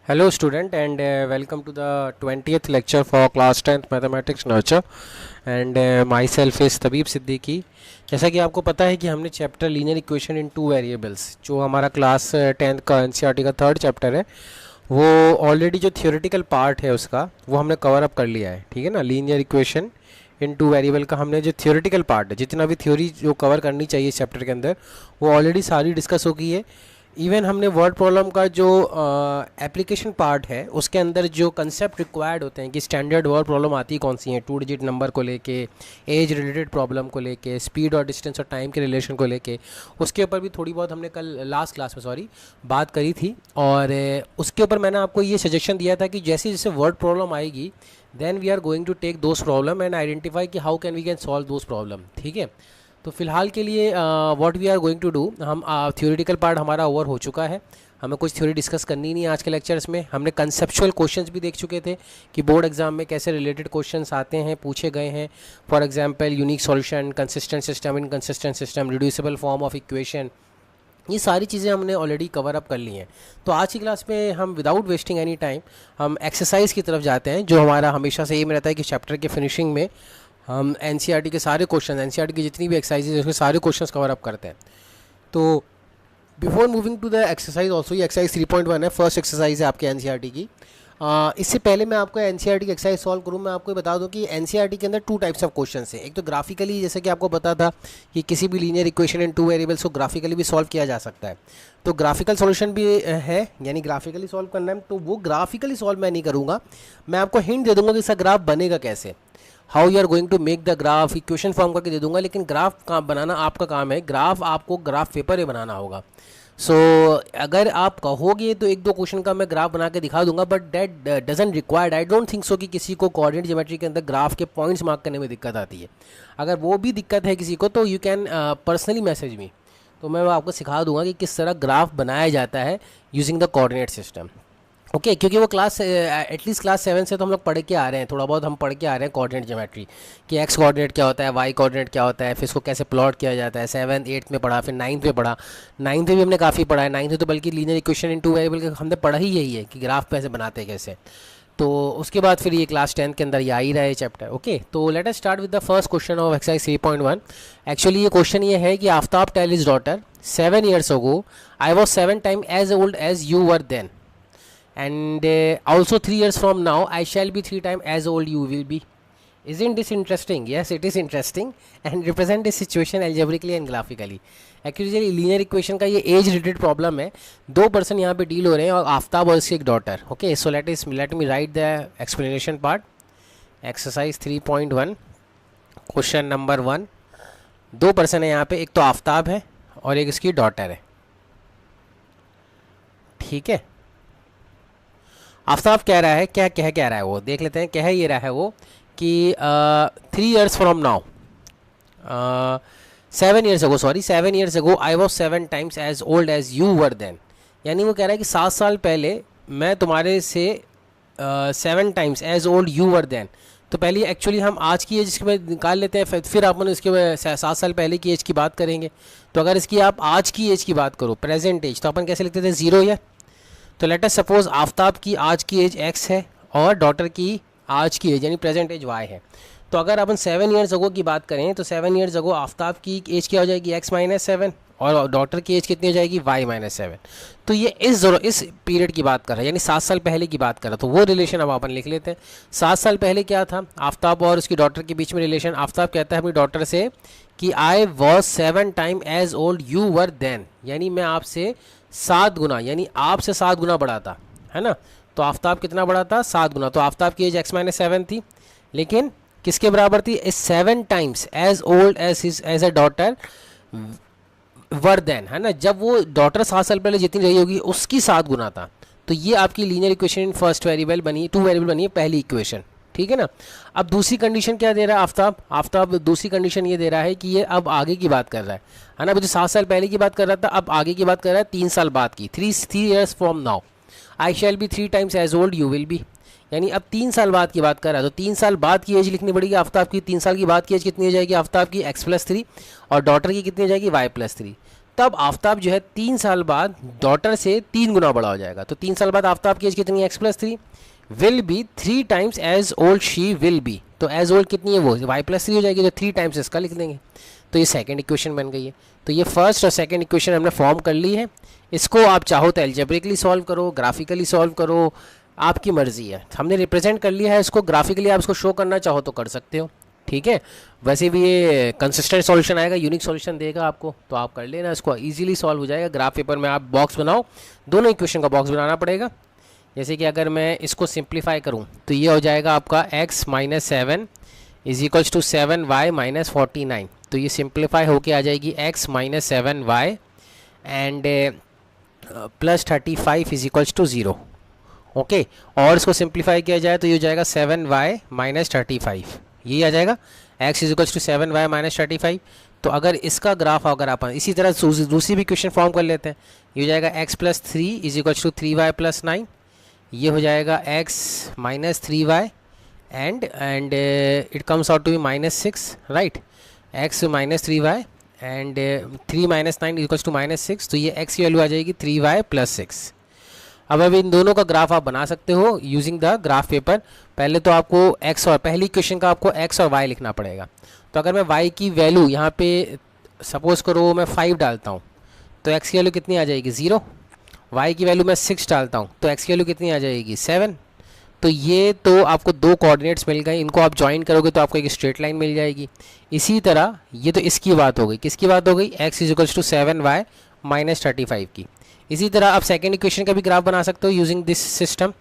Hello student and welcome to the 20th lecture for class 10th mathematics nurture and myself is तबीब Siddiqui. जैसा कि आपको पता है कि हमने chapter linear equation in two variables जो हमारा क्लास 10th का एनसीईआरटी का थर्ड चैप्टर है वो ऑलरेडी जो थियोरेटिकल पार्ट है उसका वो हमने कवर अप कर लिया है। ठीक है ना, linear equation in two variable का हमने जो थियोरेटिकल पार्ट है, जितना भी थ्योरी जो कवर करनी चाहिए इस चैप्टर के अंदर वो ऑलरेडी सारी डिस्कस हो गई है। इवन हमने वर्ड प्रॉब्लम का जो एप्लीकेशन पार्ट है उसके अंदर जो कंसेप्ट रिक्वायर्ड होते हैं कि स्टैंडर्ड वर्ड प्रॉब्लम आती है कौन सी है, 2 डिजिट नंबर को लेके, एज रिलेटेड प्रॉब्लम को लेके, स्पीड और डिस्टेंस और टाइम के रिलेशन को लेके, उसके ऊपर भी थोड़ी बहुत हमने कल लास्ट क्लास में बात करी थी। और उसके ऊपर मैंने आपको ये सजेशन दिया था कि जैसे जैसे वर्ड प्रॉब्लम आएगी then we are going to take those problem and identify कि how can we can solve those problem. ठीक है, तो फिलहाल के लिए what we are going to do, हम थ्योरेटिकल पार्ट हमारा ओवर हो चुका है, हमें कुछ थ्योरी डिस्कस करनी नहीं है आज के लेक्चर्स में। हमने कंसेप्चुअल क्वेश्चंस भी देख चुके थे कि बोर्ड एग्जाम में कैसे रिलेटेड क्वेश्चंस आते हैं, पूछे गए हैं। For example unique solution, consistent system, inconsistent system, reducible form of equation, ये सारी चीज़ें हमने ऑलरेडी कवर अप कर ली हैं। तो आज की क्लास में हम विदाउट वेस्टिंग एनी टाइम हम एक्सरसाइज की तरफ जाते हैं, जो हमारा हमेशा से एम रहता है कि चैप्टर के फिनिशिंग में हम एनसीईआरटी के सारे क्वेश्चन, एनसीईआरटी की जितनी भी एक्सरसाइजेज है उसके सारे क्वेश्चंस कवर अप करते हैं। तो before moving to the exercise also, ये एक्सरसाइज 3.1 है, फर्स्ट एक्सरसाइज है आपके एनसीईआरटी की। इससे पहले मैं आपको एनसीईआरटी की एक्सरसाइज सॉल्व करूँ, मैं आपको बता दूं कि एनसीईआरटी के अंदर 2 टाइप्स ऑफ क्वेश्चन है। एक तो ग्राफिकली, जैसे कि आपको पता था कि किसी भी लीनियर इक्वेशन इन 2 वेरिएबल्स को ग्राफिकली भी सॉल्व किया जा सकता है, तो ग्राफिकल सॉल्यूशन भी है, यानी ग्राफिकली सॉल्व करना है। तो वो ग्राफिकली सॉल्व मैं नहीं करूँगा, मैं आपको हिंट दे दूँगा कि इसका ग्राफ बनेगा कैसे, how you are going to make the graph, equation form करके दे दूंगा, लेकिन ग्राफ का बनाना आपका काम है, ग्राफ आपको ग्राफ पेपर में बनाना होगा। सो अगर आप कहोगे तो 1-2 क्वेश्चन का मैं ग्राफ बना के दिखा दूंगा, but that doesn't required, I don't think so कि किसी को कोऑर्डिनेट ज्योमेट्री के अंदर ग्राफ के पॉइंट्स मार्क करने में दिक्कत आती है। अगर वो भी दिक्कत है किसी को तो you can personally message me, तो मैं आपको सिखा दूंगा कि किस तरह ग्राफ बनाया जाता है using the coordinate system. Okay, क्योंकि वो क्लास एटलीस्ट क्लास 7 से तो हम लोग पढ़ के आ रहे हैं, थोड़ा बहुत हम पढ़ के आ रहे हैं कोऑर्डिनेट ज्योमेट्री कि एक्स कोऑर्डिनेट क्या होता है, वाई कोऑर्डिनेट क्या होता है, फिर इसको कैसे प्लॉट किया जाता है। 7th 8th में पढ़ा, फिर 9th में पढ़ा, 9th में भी हमने काफ़ी पढ़ा है। 9th में तो बल्कि लीनियर इक्वेशन इन 2 वेरिएबल का हमने पढ़ा ही यही है कि ग्राफ कैसे बनाते हैं कैसे। तो उसके बाद फिर ये क्लास 10 के अंदर ये आ ही रहा है चैप्टर। ओके, तो let us start with the first question of exercise 3.1। Actually ये क्वेश्चन ये है कि Aftab tell his daughter 7 years ago I was 7 times age old age you were then, and also 3 years from now I shall be 3 times as old you will be. Isn't this interesting? Yes, it is interesting and represent this situation algebraically and graphically. Actually linear equation का ये age related problem है, 2 person यहाँ पे deal हो रहे हैं और आफ्ताब और उसकी एक daughter. Okay, so let me right the explanation part. Exercise 3.1 question number 1, 2 person है यहाँ पे, एक तो आफ्ताब है और एक इसकी डॉटर है। ठीक है, आफ्ताब कह रहा है, क्या कह रहा है वो देख लेते हैं। कह ये रहा है वो कि 3 years from now 7 years ago, sorry 7 years ago I was 7 times age old age you were then. यानी वो कह रहा है कि 7 साल पहले मैं तुम्हारे से 7 times age old you were then. तो पहले एक्चुअली हम आज की एज इसके निकाल लेते हैं, फिर अपन इसके 7 साल पहले की एज की बात करेंगे। तो अगर इसकी आप आज की एज की बात करो, प्रेजेंट एज, तो अपन कैसे लिखते थे, 0 या। तो लेट अस सपोज आफ्ताब की आज की एज x है और डॉटर की आज की एज यानी प्रेजेंट एज y है। तो अगर अपन 7 years ago की बात करें तो 7 years ago आफ्ताब की एज क्या हो जाएगी, x - 7, और डॉटर की एज कितनी हो जाएगी, y - 7। तो ये इस पीरियड की बात कर रहा है, यानी 7 साल पहले की बात कर रहा है। तो वो रिलेशन अब अपन लिख लेते हैं। 7 साल पहले क्या था, आफ्ताब और उसकी डॉटर के बीच में रिलेशन। आफ्ताब कहता है अपनी डॉटर से कि I was 7 times age old you were then, यानी मैं आपसे 7 गुना, यानी आपसे 7 गुना बड़ा था, है ना। तो आफ्ताब कितना बड़ा था, 7 गुना। तो आफ्ताब की एज x - 7 थी, लेकिन किसके बराबर थी, 7 times age old age a daughter were then, है ना। जब वो डॉटर 7 साल पहले जितनी रही होगी उसकी 7 गुना था। तो ये आपकी linear equation in first variable बनी, 2 वेरिएबल बनी है पहली इक्वेशन। ठीक है ना। अब दूसरी कंडीशन क्या दे रहा है आफ्ताब दूसरी कंडीशन ये दे रहा है कि ये अब आगे की बात कर रहा है ना। मुझे 7 साल पहले की बात कर रहा था, अब आगे की बात कर रहा है 3 साल बाद की, 3 years from now I shall be 3 times age old you will be, यानी अब 3 साल बाद की बात कर रहा है। तो 3 साल बाद की एज लिखनी पड़ेगी आफ्ताब की। 3 साल की बाद की एज कितनी हो जाएगी आफ्ताब की, x + 3, और डॉटर की कितनी हो जाएगी, y + 3। आफ्ताब जो है 3 साल बाद डॉटर से 3 गुना बड़ा हो जाएगा। तो 3 साल बाद आफ्ताब की एज कितनी है, x+3 will be 3 times age old she will be. तो एज ओल्ड कितनी है वो y+3 हो जाएगी, तो 3 टाइम्स इसका लिख देंगे। तो ये सेकंड इक्वेशन बन गई है। तो ये फर्स्ट और सेकंड इक्वेशन हमने फॉर्म कर ली है। इसको आप चाहो तो एल्जेब्रिकली सॉल्व करो, ग्राफिकली सॉल्व करो, आपकी मर्जी है। हमने रिप्रेजेंट कर लिया है इसको ग्राफिकली, आप इसको शो करना चाहो तो कर सकते हो, ठीक है। वैसे भी ये कंसिस्टेंट सॉल्यूशन आएगा, यूनिक सॉल्यूशन देगा आपको, तो आप कर लेना, इसको इजीली सॉल्व हो जाएगा। ग्राफ पेपर में आप बॉक्स बनाओ, दोनों इक्वेशन का बॉक्स बनाना पड़ेगा। जैसे कि अगर मैं इसको सिंप्लीफाई करूं तो ये हो जाएगा आपका x - 7 = 7y - 49। तो ये सिंप्लीफाई होके आ जाएगी x - 7y एंड +35 = 0। ओके, और इसको सिंप्लीफाई किया जाए तो ये हो जाएगा 7y - 35, ये आ जाएगा x = 7y - 35। तो अगर इसका ग्राफ अगर आप इसी तरह दूसरी भी क्वेश्चन फॉर्म कर लेते हैं, ये हो जाएगा x+3 = 3y + 9, ये हो जाएगा x - 3y and it comes out to be -6, right. x - 3y and 3 - 9 = -6, तो ये x की वैल्यू आ जाएगी 3y + 6। अब इन दोनों का ग्राफ आप बना सकते हो यूजिंग द ग्राफ पेपर। पहले तो आपको x और पहली क्वेश्चन का आपको x और y लिखना पड़ेगा। तो अगर मैं y की वैल्यू यहाँ पे सपोज करो मैं 5 डालता हूँ तो x की वैल्यू कितनी आ जाएगी 0। y की वैल्यू मैं 6 डालता हूँ तो x की वैल्यू कितनी आ जाएगी 7। तो ये तो आपको दो कोऑर्डिनेट्स मिल गए, इनको आप ज्वाइन करोगे तो आपको एक स्ट्रेट लाइन मिल जाएगी। इसी तरह ये तो इसकी बात हो गई, किसकी बात हो गई, x = 7y - 35 की। इसी तरह आप सेकेंड इक्वेशन का भी ग्राफ बना सकते हो यूजिंग दिस सिस्टम।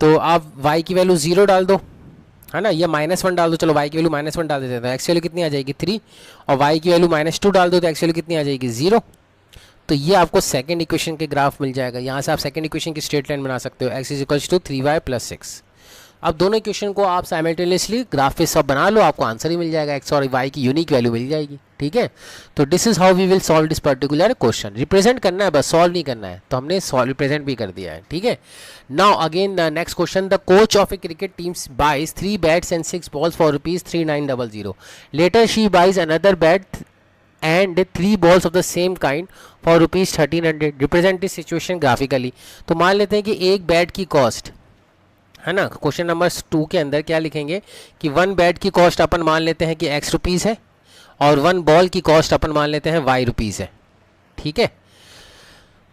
तो आप y की वैल्यू 0 डाल दो, है ना, या -1 डाल दो, चलो y की वैल्यू -1 डाल देते हैं, तो x की वैल्यू कितनी आ जाएगी 3, और y की वैल्यू -2 डाल दो तो x की वैल्यू कितनी आ जाएगी 0। तो ये आपको सेकंड इक्वेशन के ग्राफ मिल जाएगा। यहाँ से आप सेकंड इक्वेशन की स्ट्रेट लाइन बना सकते हो, x = 3y + 6। अब दोनों इक्वेशन को आप साइमल्टेनियसली ग्राफ पे सब बना लो, आपको आंसर ही मिल जाएगा, x और y की यूनिक वैल्यू मिल जाएगी, ठीक है। तो this is how we will solve this particular question. Represent करना है बस, सॉल्व नहीं करना है, तो हमने सॉल्व रिप्रेजेंट भी कर दिया है, ठीक है। Now again next question, the coach of a cricket team buys 3 bats and 6 balls for ₹3900. Later she buys another bat and 3 balls of the same kind for ₹1300. Represent this situation graphically. तो मान लेते हैं कि एक bat की cost, है ना, question number 2 के अंदर क्या लिखेंगे कि 1 बैट की कॉस्ट अपन मान लेते हैं कि x रुपीज़ है और 1 बॉल की कॉस्ट अपन मान लेते हैं y रुपीज़ है, ठीक है।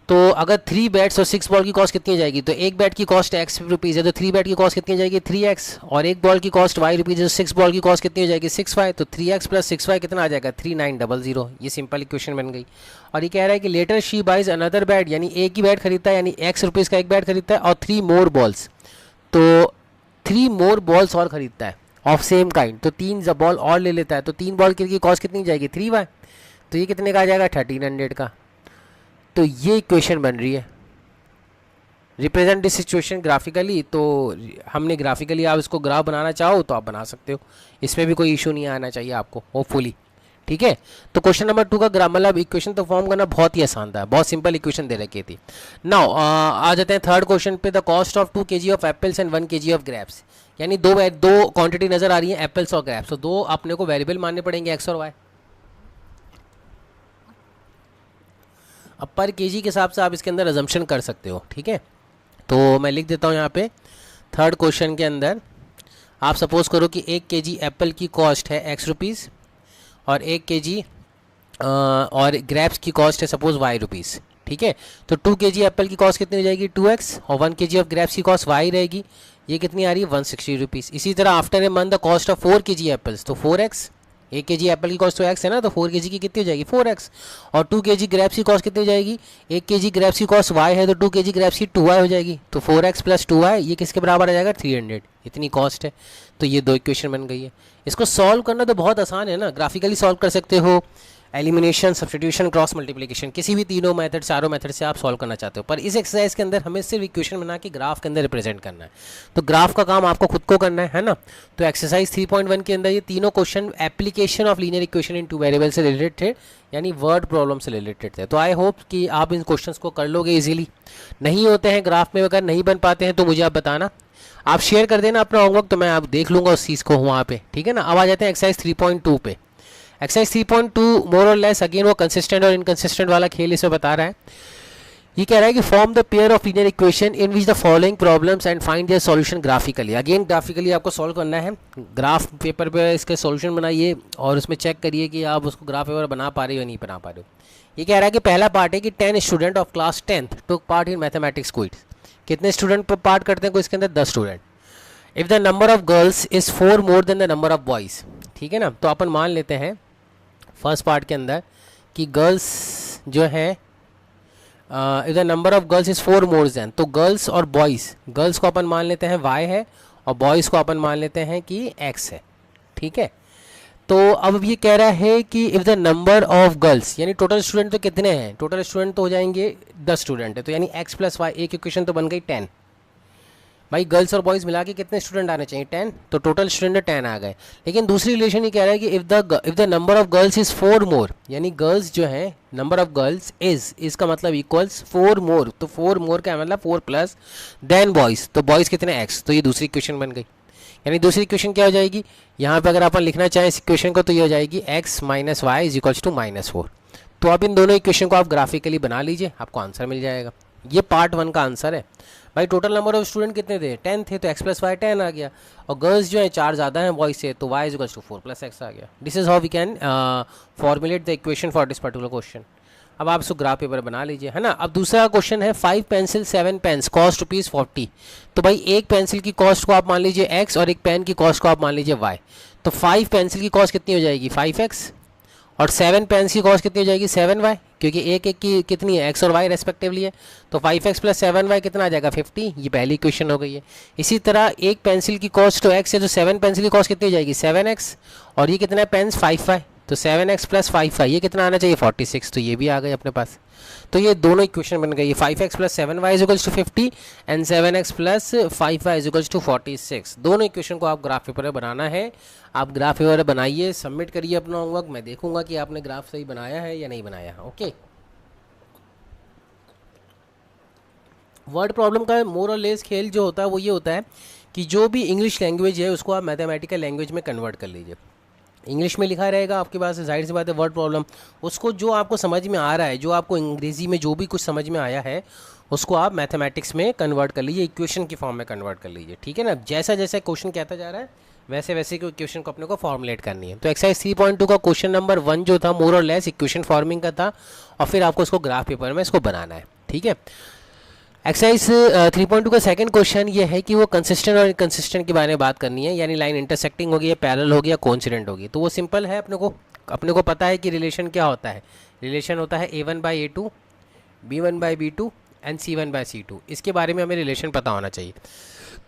तो अगर 3 बैट्स और 6 बॉल की कॉस्ट कितनी हो जाएगी, तो एक बैट की कॉस्ट x रुपीज़ है तो 3 बैट की कॉस्ट कितनी हो जाएगी 3x, और एक बॉल की कॉस्ट y रुपीज़ है तो 6 बॉल की कॉस्ट कितनी हो जाएगी 6y, तो 3x + 6y कितना आ जाएगा 3900। ये सिंपल इक्वेशन बन गई। और ये कह रहा है कि later she buys another bat, यानी एक ही बैट खरीदता है, यानी x रुपीज़ का एक बैट खरीदता है और 3 more balls, तो 3 more balls और ख़रीदता है ऑफ सेम काइंड, तो 3 बॉल और ले लेता है, तो 3 बॉल की कॉस्ट कितनी जाएगी 3y, तो ये कितने का आ जाएगा 1300 का। तो ये इक्वेशन बन रही है। रिप्रेजेंट दिस सिचुएशन ग्राफिकली, तो हमने ग्राफिकली, आप इसको ग्राफ बनाना चाहो तो आप बना सकते हो, इसमें भी कोई इशू नहीं आना चाहिए आपको, होपफुली, ठीक है। तो क्वेश्चन नंबर 2 का ग्राफ मतलब इक्वेशन तो फॉर्म करना बहुत ही आसान था, बहुत सिंपल इक्वेशन दे रखी थी। नाउ आ जाते हैं थर्ड क्वेश्चन पे, the cost of 2 kg of apples and 1 kg of grapes, यानी दो क्वांटिटी नजर आ रही है एप्पल्स और ग्रेप्स, तो दो अपने को वेरिएबल मानने पड़ेंगे x और y। अब पर केजी के हिसाब से आप इसके अंदर अजम्पशन कर सकते हो, ठीक है। तो मैं लिख देता हूँ यहाँ पे थर्ड क्वेश्चन के अंदर, आप सपोज करो कि 1 kg एप्पल की कॉस्ट है x रुपीज़ और 1 kg और ग्रेप्स की कॉस्ट है सपोज y रुपीज़, ठीक है। तो 2 kg एप्पल की कॉस्ट कितनी हो जाएगी 2x और 1 kg ऑफ ग्रेप्स की कॉस्ट y रहेगी, ये कितनी आ रही है 160 रुपीज़। इसी तरह after a month the cost of 4 kg apples, तो 4x, 1 kg एप्पल की कॉस्ट तो x है ना, तो 4 kg की कितनी हो जाएगी 4x, और 2 kg ग्रेप्स की कॉस्ट कितनी हो जाएगी, 1 kg ग्रेप्स की कॉस्ट y है तो 2 kg ग्रेप्स की 2y हो जाएगी, तो 4x + 2y ये किसके बराबर आ जाएगा 300, इतनी कॉस्ट है। तो ये दो इक्वेशन बन गई है। इसको सॉल्व करना तो बहुत आसान है ना, ग्राफिकली सॉल्व कर सकते हो, एलिमिनेशन, सब्स्टिट्यूशन, क्रॉस मल्टीप्लिकेशन, किसी भी तीनों मेथड, चारों मेथड से आप सॉल्व करना चाहते हो, पर इस एक्सरसाइज के अंदर हमें सिर्फ इक्वेशन बना के ग्राफ के अंदर रिप्रेजेंट करना है, तो ग्राफ का काम आपको खुद को करना है ना। तो एक्सरसाइज 3.1 के अंदर ये तीनों question application of linear equation in 2 variable से रिलेटेड थे, यानी वर्ड प्रॉब्लम से रिलेटेड थे। तो आई होप कि आप इन क्वेश्चंस को कर लोगे इजीली। नहीं होते हैं ग्राफ में, अगर नहीं बन पाते हैं तो मुझे आप बताना, आप शेयर कर देना अपना होमवर्क, तो मैं आप देख लूँगा उस चीज़ को वहाँ पे, ठीक है ना। अब आ जाते हैं एक्सरसाइज 3.2 पे। एक्सरसाइज 3.2 मोर और लेस अगेन वो कंसिस्टेंट और इनकंसिस्टेंट वाला खेल इसमें बता रहा है। ये कह रहा है कि form the pair of linear equation in which the following problems and find their solution graphically. Again graphically आपको सॉल्व करना है, ग्राफ पेपर पे इसके सॉल्यूशन बनाइए और उसमें चेक करिए कि आप उसको ग्राफ पेपर बना पा रहे हो या नहीं बना पा रहे हो। ये कह रहा है कि पहला पार्ट है कि 10 student of class 10th took part in mathematics quiz. कितने स्टूडेंट पार्ट करते हैं इसके अंदर? 10 student. If the number of girls is 4 more than the number of boys, ठीक है ना। तो अपन मान लेते हैं फर्स्ट पार्ट के अंदर कि गर्ल्स जो है if the number of girls is 4 more than, तो गर्ल्स और बॉयज़, गर्ल्स को अपन मान लेते हैं y है और बॉयज़ को अपन मान लेते हैं कि x है, ठीक है। तो अब ये कह रहा है कि if the number of girls, यानी टोटल स्टूडेंट तो कितने हैं? टोटल स्टूडेंट तो हो जाएंगे 10 स्टूडेंट है, तो यानी x प्लस वाई, एक इक्वेशन तो बन गई 10। भाई गर्ल्स और बॉयज़ मिला के कितने स्टूडेंट आने चाहिए? 10, तो टोटल स्टूडेंट 10 आ गए। लेकिन दूसरी रिलेशन ये कह रहा है कि if the number of girls is 4 मोर, यानी गर्ल्स जो है नंबर ऑफ गर्ल्स इज़ का मतलब इक्वल्स 4 मोर, तो 4 मोर का मतलब 4 प्लस देन बॉयज़, तो बॉयज़ कितने? x, तो ये दूसरी इक्वेशन बन गई। यानी दूसरी इक्वेशन क्या हो जाएगी यहाँ पे, अगर अपन लिखना चाहें इस इक्वेशन को, तो ये हो जाएगी x minus y is equals to -4। तो अब इन दोनों इक्वेशन को आप ग्राफिकली बना लीजिए, आपको आंसर मिल जाएगा। ये पार्ट 1 का आंसर है। भाई टोटल नंबर ऑफ स्टूडेंट कितने थे? 10 थे, तो x प्लस वाई 10 आ गया, और गर्ल्स जो है 4 ज़्यादा हैं बॉयज से, तो y is equals to 4 plus x आ गया। This is how we can formulate the equation for this particular question. अब आप इसको ग्राफ पेपर बना लीजिए, है ना। अब दूसरा क्वेश्चन है 5 पेंसिल 7 पेन्स कॉस्ट ₹40। तो भाई एक पेंसिल की कॉस्ट को आप मान लीजिए x और एक पेन की कॉस्ट को आप मान लीजिए y। तो 5 पेंसिल की कॉस्ट कितनी हो जाएगी? 5x, और 7 पेन्स की कॉस्ट कितनी हो जाएगी? 7y, क्योंकि एक एक की कितनी है? x और y रेस्पेक्टिवली है। तो 5x प्लस 7y कितना आ जाएगा? 50। ये पहली इक्वेशन हो गई है। इसी तरह एक पेंसिल की कॉस्ट तो x है, तो 7 पेंसिल की कॉस्ट कितनी हो जाएगी? 7x, और ये कितना है पेन्स? 5y, तो 7x प्लस 5y ये कितना आना चाहिए? 46। तो ये भी आ गए अपने पास। तो ये दोनों इक्वेशन बन गई, 5x plus 7y is equals to 50 and 7x plus 5y is equals to 46। दोनों इक्वेशन को आप ग्राफ पेपर बनाना है। आप ग्राफ पेपर बनाइए, सबमिट करिए अपना होमवर्क, मैं देखूंगा कि आपने ग्राफ सही बनाया है या नहीं बनाया। ओके, वर्ड प्रॉब्लम का मोर और लेस खेल जो होता है वो ये होता है कि जो भी इंग्लिश लैंग्वेज है उसको आप मैथमेटिकल लैंग्वेज में कन्वर्ट कर लीजिए। इंग्लिश में लिखा रहेगा आपके पास, जाहिर सी बात है वर्ड प्रॉब्लम, उसको जो आपको समझ में आ रहा है, जो आपको अंग्रेज़ी में जो भी कुछ समझ में आया है उसको आप मैथमेटिक्स में कन्वर्ट कर लीजिए, इक्वेशन की फॉर्म में कन्वर्ट कर लीजिए, ठीक है ना। जैसा जैसा क्वेश्चन कहता जा रहा है वैसे वैसे इक्वेशन को अपने को फॉर्मुलेट करनी है। तो एक्सरसाइज 3.2 का क्वेश्चन नंबर 1 जो था मोर और लेस इक्वेशन फॉर्मिंग का था, और फिर आपको उसको ग्राफ पेपर में इसको बनाना है, ठीक है। एक्सरसाइज 3.2 का सेकंड क्वेश्चन ये है कि वो कंसिस्टेंट और इनकंसिस्टेंट के बारे में बात करनी है, यानी लाइन इंटरसेक्टिंग होगी या पैरेलल होगी या कोइंसिडेंट होगी। तो वो सिंपल है, अपने को पता है कि रिलेशन क्या होता है। रिलेशन होता है A1/A2, B1/B2 एंड C1/C2। इसके बारे में हमें रिलेशन पता होना चाहिए।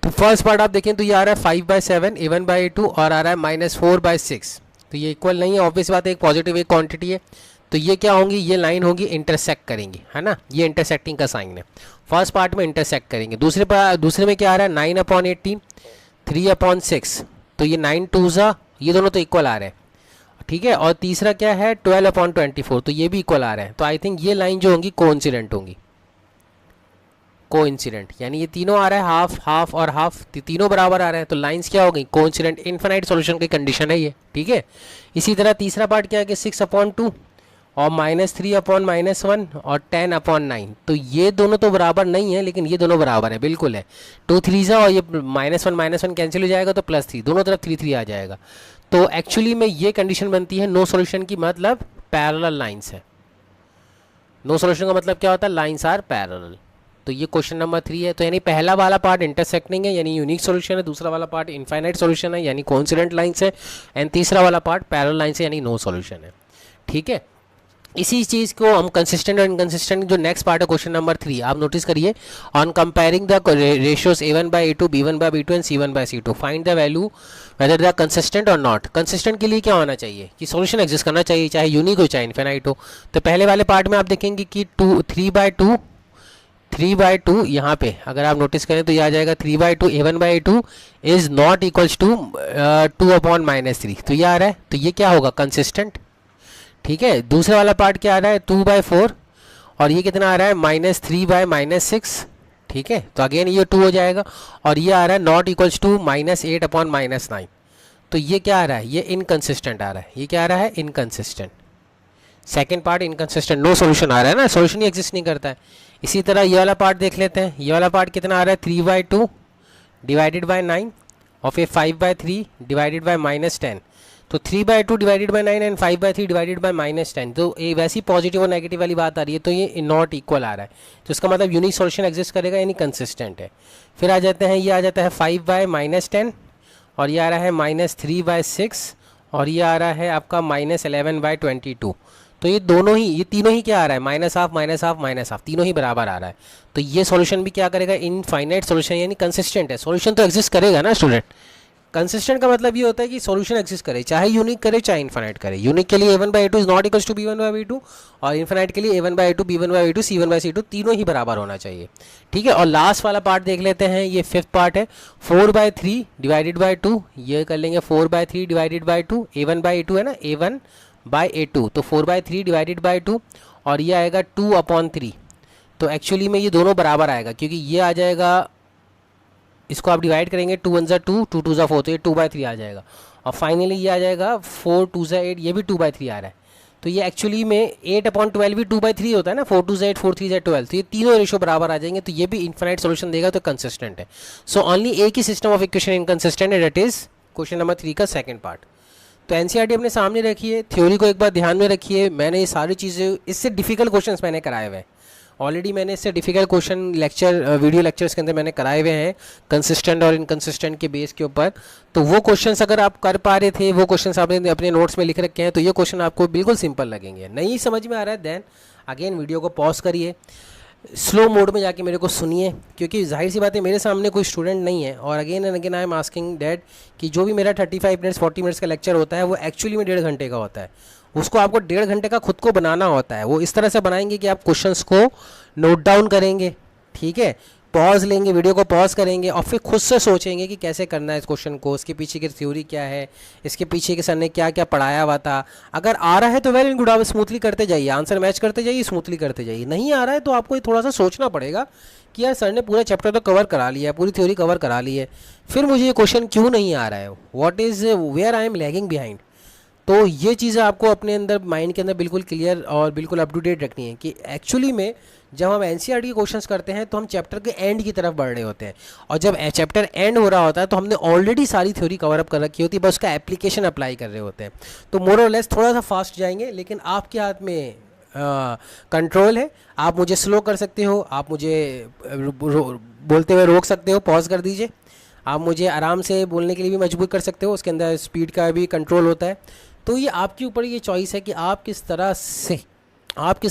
तो फर्स्ट पार्ट आप देखें तो ये आ रहा है 5/7 A1/A2 और आ रहा है -4/6। तो ये इक्वल नहीं है, ऑब्वियस बात है, एक पॉजिटिव एक क्वांटिटी है, तो ये क्या होंगी? ये लाइन होगी इंटरसेक्ट करेंगी, है ना। ये इंटरसेक्टिंग का साइन है, फर्स्ट पार्ट में इंटरसेक्ट करेंगे। दूसरे में क्या आ रहा है? 9/18 3/6, तो ये 9 2 ये दोनों तो इक्वल आ रहे हैं, ठीक है। और तीसरा क्या है? 12/24, तो ये भी इक्वल आ रहे हैं। तो आई थिंक ये लाइन जो होंगी कोइंसिडेंट होंगी, कोइंसिडेंट, यानी ये तीनों आ रहा है हाफ हाफ और हाफ, तीनों बराबर आ रहे हैं, तो लाइंस क्या हो गई? कोइंसिडेंट। इनफाइनाइट सॉल्यूशन की कंडीशन है ये, ठीक है। इसी तरह तीसरा पार्ट क्या है कि 6/2 और -3/-1 और 10/9, तो ये दोनों तो बराबर नहीं है, लेकिन ये दोनों बराबर है, बिल्कुल है। 2 3 और ये -1 कैंसिल हो जाएगा, तो +3, दोनों तरफ 3 3 आ जाएगा। तो एक्चुअली में ये कंडीशन बनती है नो सॉल्यूशन की, मतलब पैरेलल लाइंस है। नो सॉल्यूशन का मतलब क्या होता है? Lines are parallel. तो ये क्वेश्चन नंबर 3 है। तो यानी पहला वाला पार्ट इंटरसेक्टिंग है यानी यूनिक सॉल्यूशन है, दूसरा वाला पार्ट इनफाइनाइट सॉल्यूशन है यानी कोइंसिडेंट लाइंस है, एंड तीसरा वाला पार्ट पैरेलल लाइंस है यानी नो सॉल्यूशन है, ठीक है। इसी चीज़ को हम कंसिस्टेंट और इनकंसिस्टेंट, जो नेक्स्ट पार्ट है क्वेश्चन नंबर 3, आप नोटिस करिए। On comparing the ratios A1/A2 B1/B2 and C1/C2 find the value whether they consistent और नॉट। कंसिस्टेंट के लिए क्या होना चाहिए? कि सॉल्यूशन एग्जिस्ट करना चाहिए, चाहे यूनिक हो चाहे इनफिनाइट हो। तो पहले वाले पार्ट में आप देखेंगे कि 3/2 यहाँ पे अगर आप नोटिस करें तो ये आ जाएगा 3/2 A1/A2 is not equals to 2/-3, तो ये आ रहा है, तो ये क्या होगा? कंसिस्टेंट, ठीक है। दूसरा वाला पार्ट क्या आ रहा है? 2/4 और ये कितना आ रहा है? -3/-6, ठीक है। तो अगेन ये 2 हो जाएगा, और ये आ रहा है नॉट इक्वल्स टू -8/-9, तो ये क्या आ रहा है, ये इनकंसिस्टेंट आ रहा है। ये क्या आ रहा है, inconsistent. Second part inconsistent, no solution आ रहा है ना, सोल्यूशन ही एग्जिस्ट नहीं करता है। इसी तरह ये वाला पार्ट देख लेते हैं। ये वाला पार्ट कितना आ रहा है, 3/2 डिवाइडेड बाई 9 और फिर 5/3 डिवाइडेड बाई -10। तो 3/2 divided by 9 and 5/3 divided by -10। तो ये वैसी पॉजिटिव और नेगेटिव वाली बात आ रही है, तो ये नॉट इक्वल आ रहा है। तो इसका मतलब यूनिक सॉल्यूशन एग्जिस्ट करेगा, यानी कंसिस्टेंट है। फिर आ जाते हैं, ये आ जाता है 5/-10 और ये आ रहा है -3/6 और ये आ रहा है आपका -11/22। तो ये दोनों ही, ये तीनों ही क्या आ रहा है, -हाफ -हाफ, तीनों ही बराबर आ रहा है। तो ये सॉल्यूशन भी क्या करेगा, इनफाइनाइट सॉल्यूशन, यानी कंसिस्टेंट है। सॉल्यूशन तो एग्जिस्ट करेगा ना स्टूडेंट। कंसिस्टेंट का मतलब ये होता है कि सॉल्यूशन एग्जिस्ट करे, चाहे यूनिक करे चाहे इनफाइनाइट करे। यूनिक के लिए a1/a2 is not equals to b1/b2 और इनफाइनाइट के लिए a1/a2 b1/b2 c1/c2 तीनों ही बराबर होना चाहिए। ठीक है, और लास्ट वाला पार्ट देख लेते हैं, ये फिफ्थ पार्ट है, 4/3 डिवाइडेड बाई 2। ये कर लेंगे 4/3 डिवाइडेड बाई 2, a1/a2 है ना, a1/a2, तो 4/3 डिवाइडेड बाई 2 और ये आएगा 2/3। तो एक्चुअली में ये दोनों बराबर आएगा, क्योंकि ये आ जाएगा, इसको आप डिवाइड करेंगे, 2 1 2, 2 2 4, तो ये 2/3 आ जाएगा। और फाइनली ये आ जाएगा 4 2 8, ये भी 2/3 आ रहा है। तो ये एक्चुअली में 8/12 भी 2/3 होता है ना, 4 2 8, 4 3 12। तो ये तीनों रेशो बराबर आ जाएंगे, तो ये भी इनफाइनाइट सॉल्यूशन देगा, तो कंसिस्टेंट है। सो ओनली एक ही सिस्टम ऑफ इक्वेशन इनकंसिस्टेंट है, दैट इज क्वेश्चन नंबर 3 का सेकंड पार्ट। तो एनसीईआरटी अपने सामने रखिए, थ्योरी को एक बार ध्यान में रखिए। मैंने ये सारी चीज़ें, इससे डिफिकल्ट क्वेश्चंस मैंने कराए हुए हैं ऑलरेडी। मैंने इससे difficult question lecture, video lectures के अंदर मैंने कराए हुए हैं कंसिस्टेंट और इनकंसिस्टेंट के बेस के ऊपर। तो वो क्वेश्चंस अगर आप कर पा रहे थे, वो क्वेश्चंस आपने अपने नोट्स में लिख रखे हैं, तो ये क्वेश्चन आपको बिल्कुल सिंपल लगेंगे। नहीं समझ में आ रहा है, देन अगेन वीडियो को पॉज करिए, स्लो मोड में जाके मेरे को सुनिए, क्योंकि जाहिर सी बात है मेरे सामने कोई स्टूडेंट नहीं है। और again and again I am asking that कि जो भी मेरा 35 मिनट्स 40 मिनट्स का लेक्चर होता है, वो एक्चुअली में 1.5 घंटे का होता है। उसको आपको 1.5 घंटे का खुद को बनाना होता है। वो इस तरह से बनाएंगे कि आप क्वेश्चंस को नोट डाउन करेंगे, ठीक है, पॉज लेंगे, वीडियो को पॉज करेंगे और फिर खुद से सोचेंगे कि कैसे करना है इस क्वेश्चन को, इसके पीछे की थ्योरी क्या है, इसके पीछे के सर ने क्या क्या पढ़ाया हुआ था। अगर आ रहा है तो वेल एंड गुड, आप स्मूथली करते जाइए, आंसर मैच करते जाइए, स्मूथली करते जाइए। नहीं आ रहा है तो आपको थोड़ा सा सोचना पड़ेगा कि यार सर ने पूरा चैप्टर तो कवर करा लिया है, पूरी थ्योरी कवर करा ली है, फिर मुझे ये क्वेश्चन क्यों नहीं आ रहा है, what is where I am lagging behind. तो ये चीज़ें आपको अपने अंदर, माइंड के अंदर बिल्कुल क्लियर और बिल्कुल अप टू डेट रखनी है कि एक्चुअली में जब हम एनसीईआरटी के क्वेश्चंस करते हैं तो हम चैप्टर के एंड की तरफ बढ़ रहे होते हैं, और जब चैप्टर एंड हो रहा होता है तो हमने ऑलरेडी सारी थ्योरी कवर अप कर रखी होती है, बस उसका एप्लीकेशन अप्लाई कर रहे होते हैं। तो मोर और लेस थोड़ा सा फास्ट जाएंगे, लेकिन आपके हाथ में कंट्रोल है। आप मुझे स्लो कर सकते हो, आप मुझे बोलते हुए रोक सकते हो, पॉज कर दीजिए, आप मुझे आराम से बोलने के लिए भी मजबूर कर सकते हो, उसके अंदर स्पीड का भी कंट्रोल होता है। तो ये आपके ऊपर ये चॉइस है कि आप किस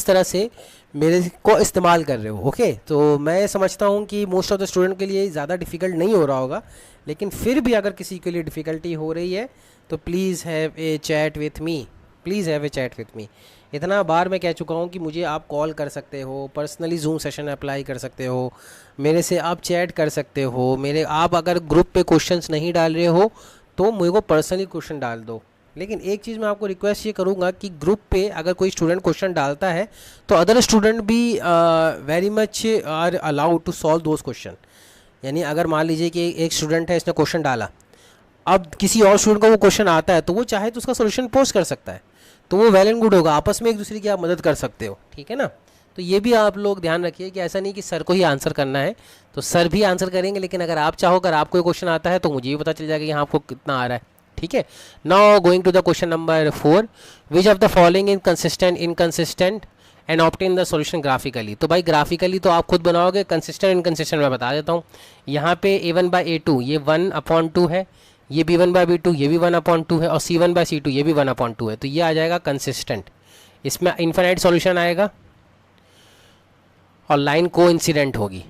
तरह से मेरे को इस्तेमाल कर रहे हो। ओके, तो मैं समझता हूँ कि मोस्ट ऑफ द स्टूडेंट के लिए ज़्यादा डिफ़िकल्ट नहीं हो रहा होगा, लेकिन फिर भी अगर किसी के लिए डिफ़िकल्टी हो रही है तो please have a chat with me, please have a chat with me. इतना बार मैं कह चुका हूँ कि मुझे आप कॉल कर सकते हो, पर्सनली जूम सेशन अप्लाई कर सकते हो, मेरे से आप चैट कर सकते हो, आप अगर ग्रुप पे क्वेश्चंस नहीं डाल रहे हो तो मुझे को पर्सनली क्वेश्चन डाल दो। लेकिन एक चीज़ मैं आपको रिक्वेस्ट ये करूँगा कि ग्रुप पे अगर कोई स्टूडेंट क्वेश्चन डालता है तो अदर स्टूडेंट भी very much are allowed to solve those questions. यानी अगर मान लीजिए कि एक स्टूडेंट है, इसने क्वेश्चन डाला, अब किसी और स्टूडेंट को वो क्वेश्चन आता है तो वो चाहे तो उसका सोल्यूशन पोस्ट कर सकता है, तो वो वेल एंड गुड होगा, आपस में एक दूसरे की आप मदद कर सकते हो, ठीक है ना। तो ये भी आप लोग ध्यान रखिए कि ऐसा नहीं कि सर को ही आंसर करना है, तो सर भी आंसर करेंगे, लेकिन अगर आप चाहो, अगर आपको क्वेश्चन आता है तो मुझे भी पता चल जाएगा कि हाँ आपको कितना आ रहा है, ठीक है। Now going to the question number 4, which of the following inconsistent and obtain the solution graphically. तो भाई ग्राफिकली तो आप खुद बनाओगे, कंसिस्टेंट इनकंसिस्टेंट मैं बता देता हूँ। यहाँ पे a1/a2 ये 1/2 है, ये b1/b2 ये भी 1/2 है, और c1/c2 ये भी 1/2 है, तो ये आ जाएगा कंसिस्टेंट। इसमें इनफाइनाइट सॉल्यूशन आएगा और लाइन कोइंसिडेंट होगी,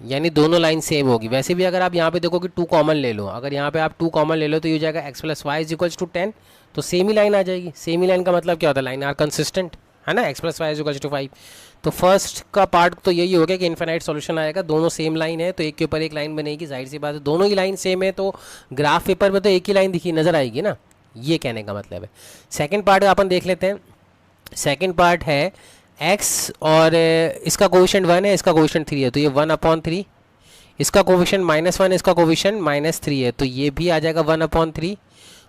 यानी दोनों लाइन सेम होगी। वैसे भी अगर आप यहाँ पे देखो कि 2 कॉमन ले लो, अगर यहाँ पे आप 2 कॉमन ले लो तो ये हो जाएगा x + y = 10, तो सेम ही लाइन आ जाएगी। सेम ही लाइन का मतलब क्या होता है, लाइन आर कंसिस्टेंट है ना, x + y = 5। तो फर्स्ट का पार्ट तो यही हो गया कि इनफाइनाइट सॉल्यूशन आएगा, दोनों सेम लाइन है तो एक के ऊपर एक लाइन बनेगी, जाहिर सी बात है दोनों ही लाइन सेम है तो ग्राफ पेपर में तो एक ही लाइन दिखी नजर आएगी ना, ये कहने का मतलब है। सेकेंड पार्ट अपन देख लेते हैं। सेकेंड पार्ट है x और इसका कोएफिशिएंट 1 है, इसका कोएफिशिएंट 3 है, तो ये 1/3 इसका कोविशन -1, इसका कोविशन -3 है, तो ये भी आ जाएगा 1/3।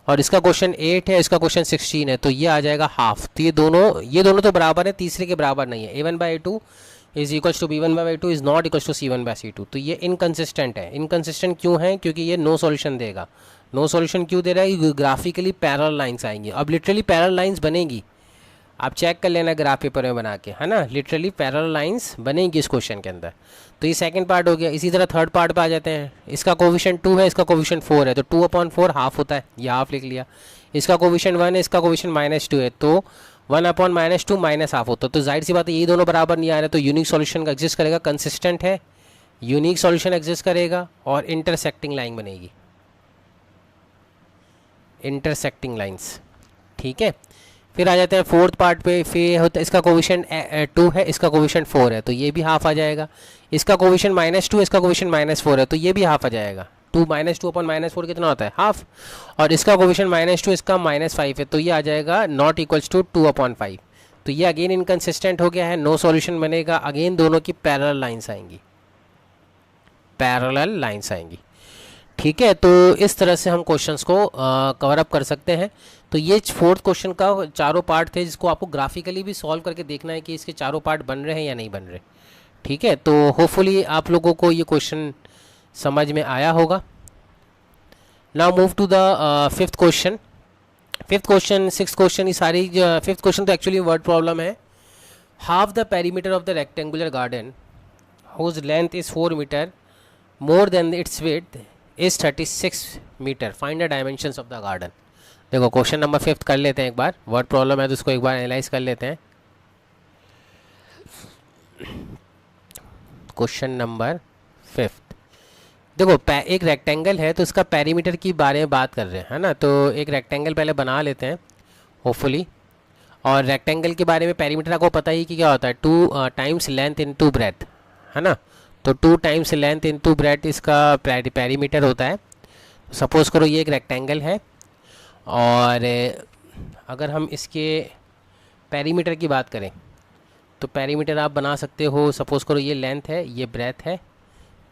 और इसका क्वेश्चन 8 है, इसका क्वेश्चन 16 है, तो ये आ जाएगा हाफ। तो ये दोनों तो बराबर है, तीसरे के बराबर नहीं है। a1/a2 is equals to b1/a2 is not equals to c1/c2। तो ये इनकंसिस्टेंट है। इनकंसिस्टेंट क्यों है? क्योंकि ये नो सॉल्यूशन देगा। नो सॉल्यूशन क्यों दे रहा है? ग्राफिकली पैरेलल लाइंस आएंगी। अब लिटरली पैरेलल लाइंस बनेगी, आप चेक कर लेना ग्राफ पेपर में बना के, है ना। लिटरली पैरेलल लाइंस बनेगी इस क्वेश्चन के अंदर। तो ये सेकंड पार्ट हो गया। इसी तरह थर्ड पार्ट पे आ जाते हैं। इसका कोविशन 2 है, इसका कोविशन 4 है, तो 2/4 हाफ होता है, ये हाफ लिख लिया। इसका कोविशन 1 है, इसका कोविशन -2 है, तो 1/-2 माइनस हाफ होता है। तो जाहिर सी बात है ये दोनों बराबर नहीं आ रहे, तो यूनिक सॉल्यूशन का एग्जिस्ट करेगा। कंसिस्टेंट है, यूनिक सॉल्यूशन एग्जिस्ट करेगा और इंटरसेक्टिंग लाइन बनेगी, इंटरसेक्टिंग लाइंस। ठीक है, फिर आ जाते हैं फोर्थ पार्ट पे। फिर होता है इसका कोविशन 2 है, इसका कोविशन 4 है, तो ये भी हाफ आ जाएगा। इसका कोविशन -2, इसका कोविशन -4 है, तो ये भी हाफ आ जाएगा। 2 -2/-4 कितना होता है? हाफ। और इसका कोविशन -2, इसका -5 है, तो ये आ जाएगा नॉट इक्वल्स टू 2/5। तो ये अगेन इनकंसिस्टेंट हो गया है, नो सॉल्यूशन बनेगा। अगेन दोनों की पैरेलल लाइंस आएंगी, पैरेलल लाइंस आएंगी। ठीक है, तो इस तरह से हम क्वेश्चंस को कवर अप कर सकते हैं। तो ये फोर्थ क्वेश्चन का चारों पार्ट थे, जिसको आपको ग्राफिकली भी सॉल्व करके देखना है कि इसके चारों पार्ट बन रहे हैं या नहीं बन रहे। ठीक है, तो होपफुली आप लोगों को ये क्वेश्चन समझ में आया होगा। Now move to the fifth question. Fifth question, six question, ये सारी फिफ्थ क्वेश्चन तो एक्चुअली वर्ड प्रॉब्लम है। Half the perimeter of the rectangular garden whose length is 4 metre more than its width is 36 metre, find the dimensions of the garden. देखो question number 5 कर लेते हैं एक बार, word problem है तो उसको एक बार एनालाइज कर लेते हैं। क्वेश्चन नंबर 5, देखो एक रेक्टेंगल है, तो इसका पेरीमीटर की बारे में बात कर रहे हैं, है ना। तो एक रेक्टेंगल पहले बना लेते हैं होपफुली। और रेक्टेंगल के बारे में पेरीमीटर आपको पता ही कि क्या होता है, 2 टाइम्स लेंथ इनटू ब्रेथ, है ना। तो 2 टाइम्स लेंथ इनटू ब्रेथ इसका पेरीमीटर होता है। सपोज करो ये एक रेक्टेंगल है, और अगर हम इसके पेरीमीटर की बात करें तो पेरीमीटर आप बना सकते हो। सपोज करो ये लेंथ है, ये ब्रेथ है,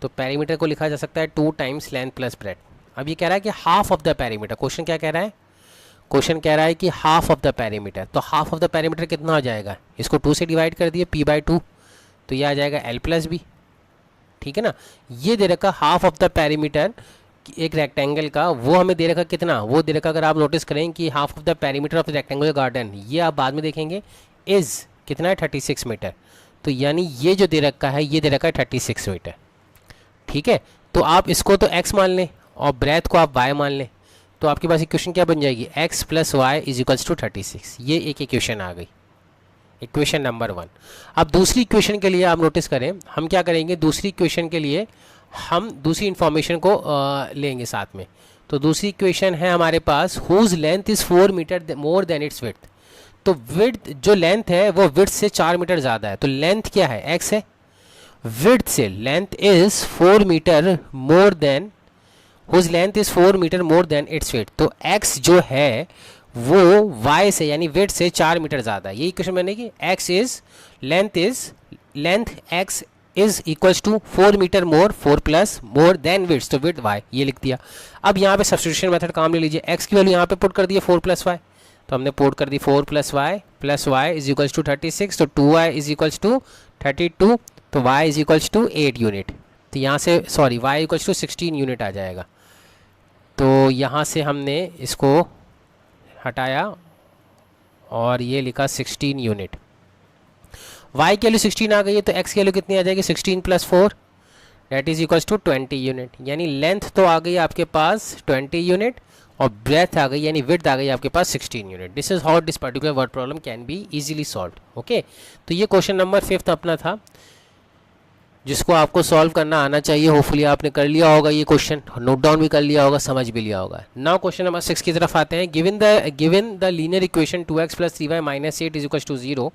तो पेरीमीटर को लिखा जा सकता है 2 टाइम्स लेंथ प्लस ब्रेथ। अब ये कह रहा है कि half of the perimeter, question क्या कह रहा है? क्वेश्चन कह रहा है कि हाफ ऑफ द पेरीमीटर। तो हाफ ऑफ द पेरीमीटर कितना हो जाएगा? इसको 2 से डिवाइड कर दिए, p/2, तो ये आ जाएगा l+b। ठीक है ना। ये दे रखा हाफ ऑफ द पेरीमीटर एक रेक्टेंगल का, वो हमें दे रखा कितना, वो दे रखा, अगर आप नोटिस करें कि half of the perimeter of the rectangular garden, ये आप बाद में देखेंगे, इज़ कितना है 36 मीटर। तो यानी ये जो दे रखा है, ये दे रखा है 36 मीटर। ठीक है, तो आप इसको तो x मान लें और ब्रेथ को आप y मान लें, तो आपके पास इक्वेशन क्या बन जाएगी? x + y = 36। ये एक इक्वेशन आ गई, इक्वेशन नंबर 1। अब दूसरी इक्वेशन के लिए आप नोटिस करें, हम क्या करेंगे, दूसरी इक्वेशन के लिए हम दूसरी इंफॉर्मेशन को लेंगे साथ में। तो दूसरी इक्वेशन है हमारे पास, whose length is 4 metre more than its width. तो विड्थ जो लेंथ है वो विड्थ से 4 मीटर ज़्यादा है, तो लेंथ क्या है? x है। विड्थ से length is 4 metre more than, whose length is 4 metre more than its width. तो x जो है वो y से यानी विड्थ से 4 मीटर ज़्यादा है। ये इक्वेशन बनेगी, x is length x is equals to 4 metre more, 4 plus more than width, तो विड्थ y, ये लिख दिया। अब यहाँ पे सब्स्टिट्यूशन मेथड काम ले लीजिए, x की वैल्यू यहाँ पे पुट कर दिए 4 + y, तो हमने पुट कर दी 4 + y इज इक्वल्स टू 36, तो 2y इज इक्वल्स टू 32, तो y is equals to 8 unit. तो यहाँ से sorry y equals to 16 unit आ जाएगा। तो यहाँ से हमने इसको हटाया और ये लिखा 16 यूनिट। y की वैल्यू 16 आ गई है, तो x की वैल्यू कितनी आ जाएगी? 16 + 4 that is equals to 20 unit. यानी लेंथ तो आ गई आपके पास 20 यूनिट और ब्रेथ आ गई यानी विड्थ आ गई आपके पास 16 unit. This is how this particular word problem can be easily solved. Okay, तो ये क्वेश्चन नंबर 5 अपना था, जिसको आपको सॉल्व करना आना चाहिए। होपफुली आपने कर लिया होगा ये क्वेश्चन, नोट डाउन भी कर लिया होगा, समझ भी लिया होगा। नाउ क्वेश्चन नंबर 6 की तरफ आते हैं। Given the linear equation 2x + 3y - 8 = 0,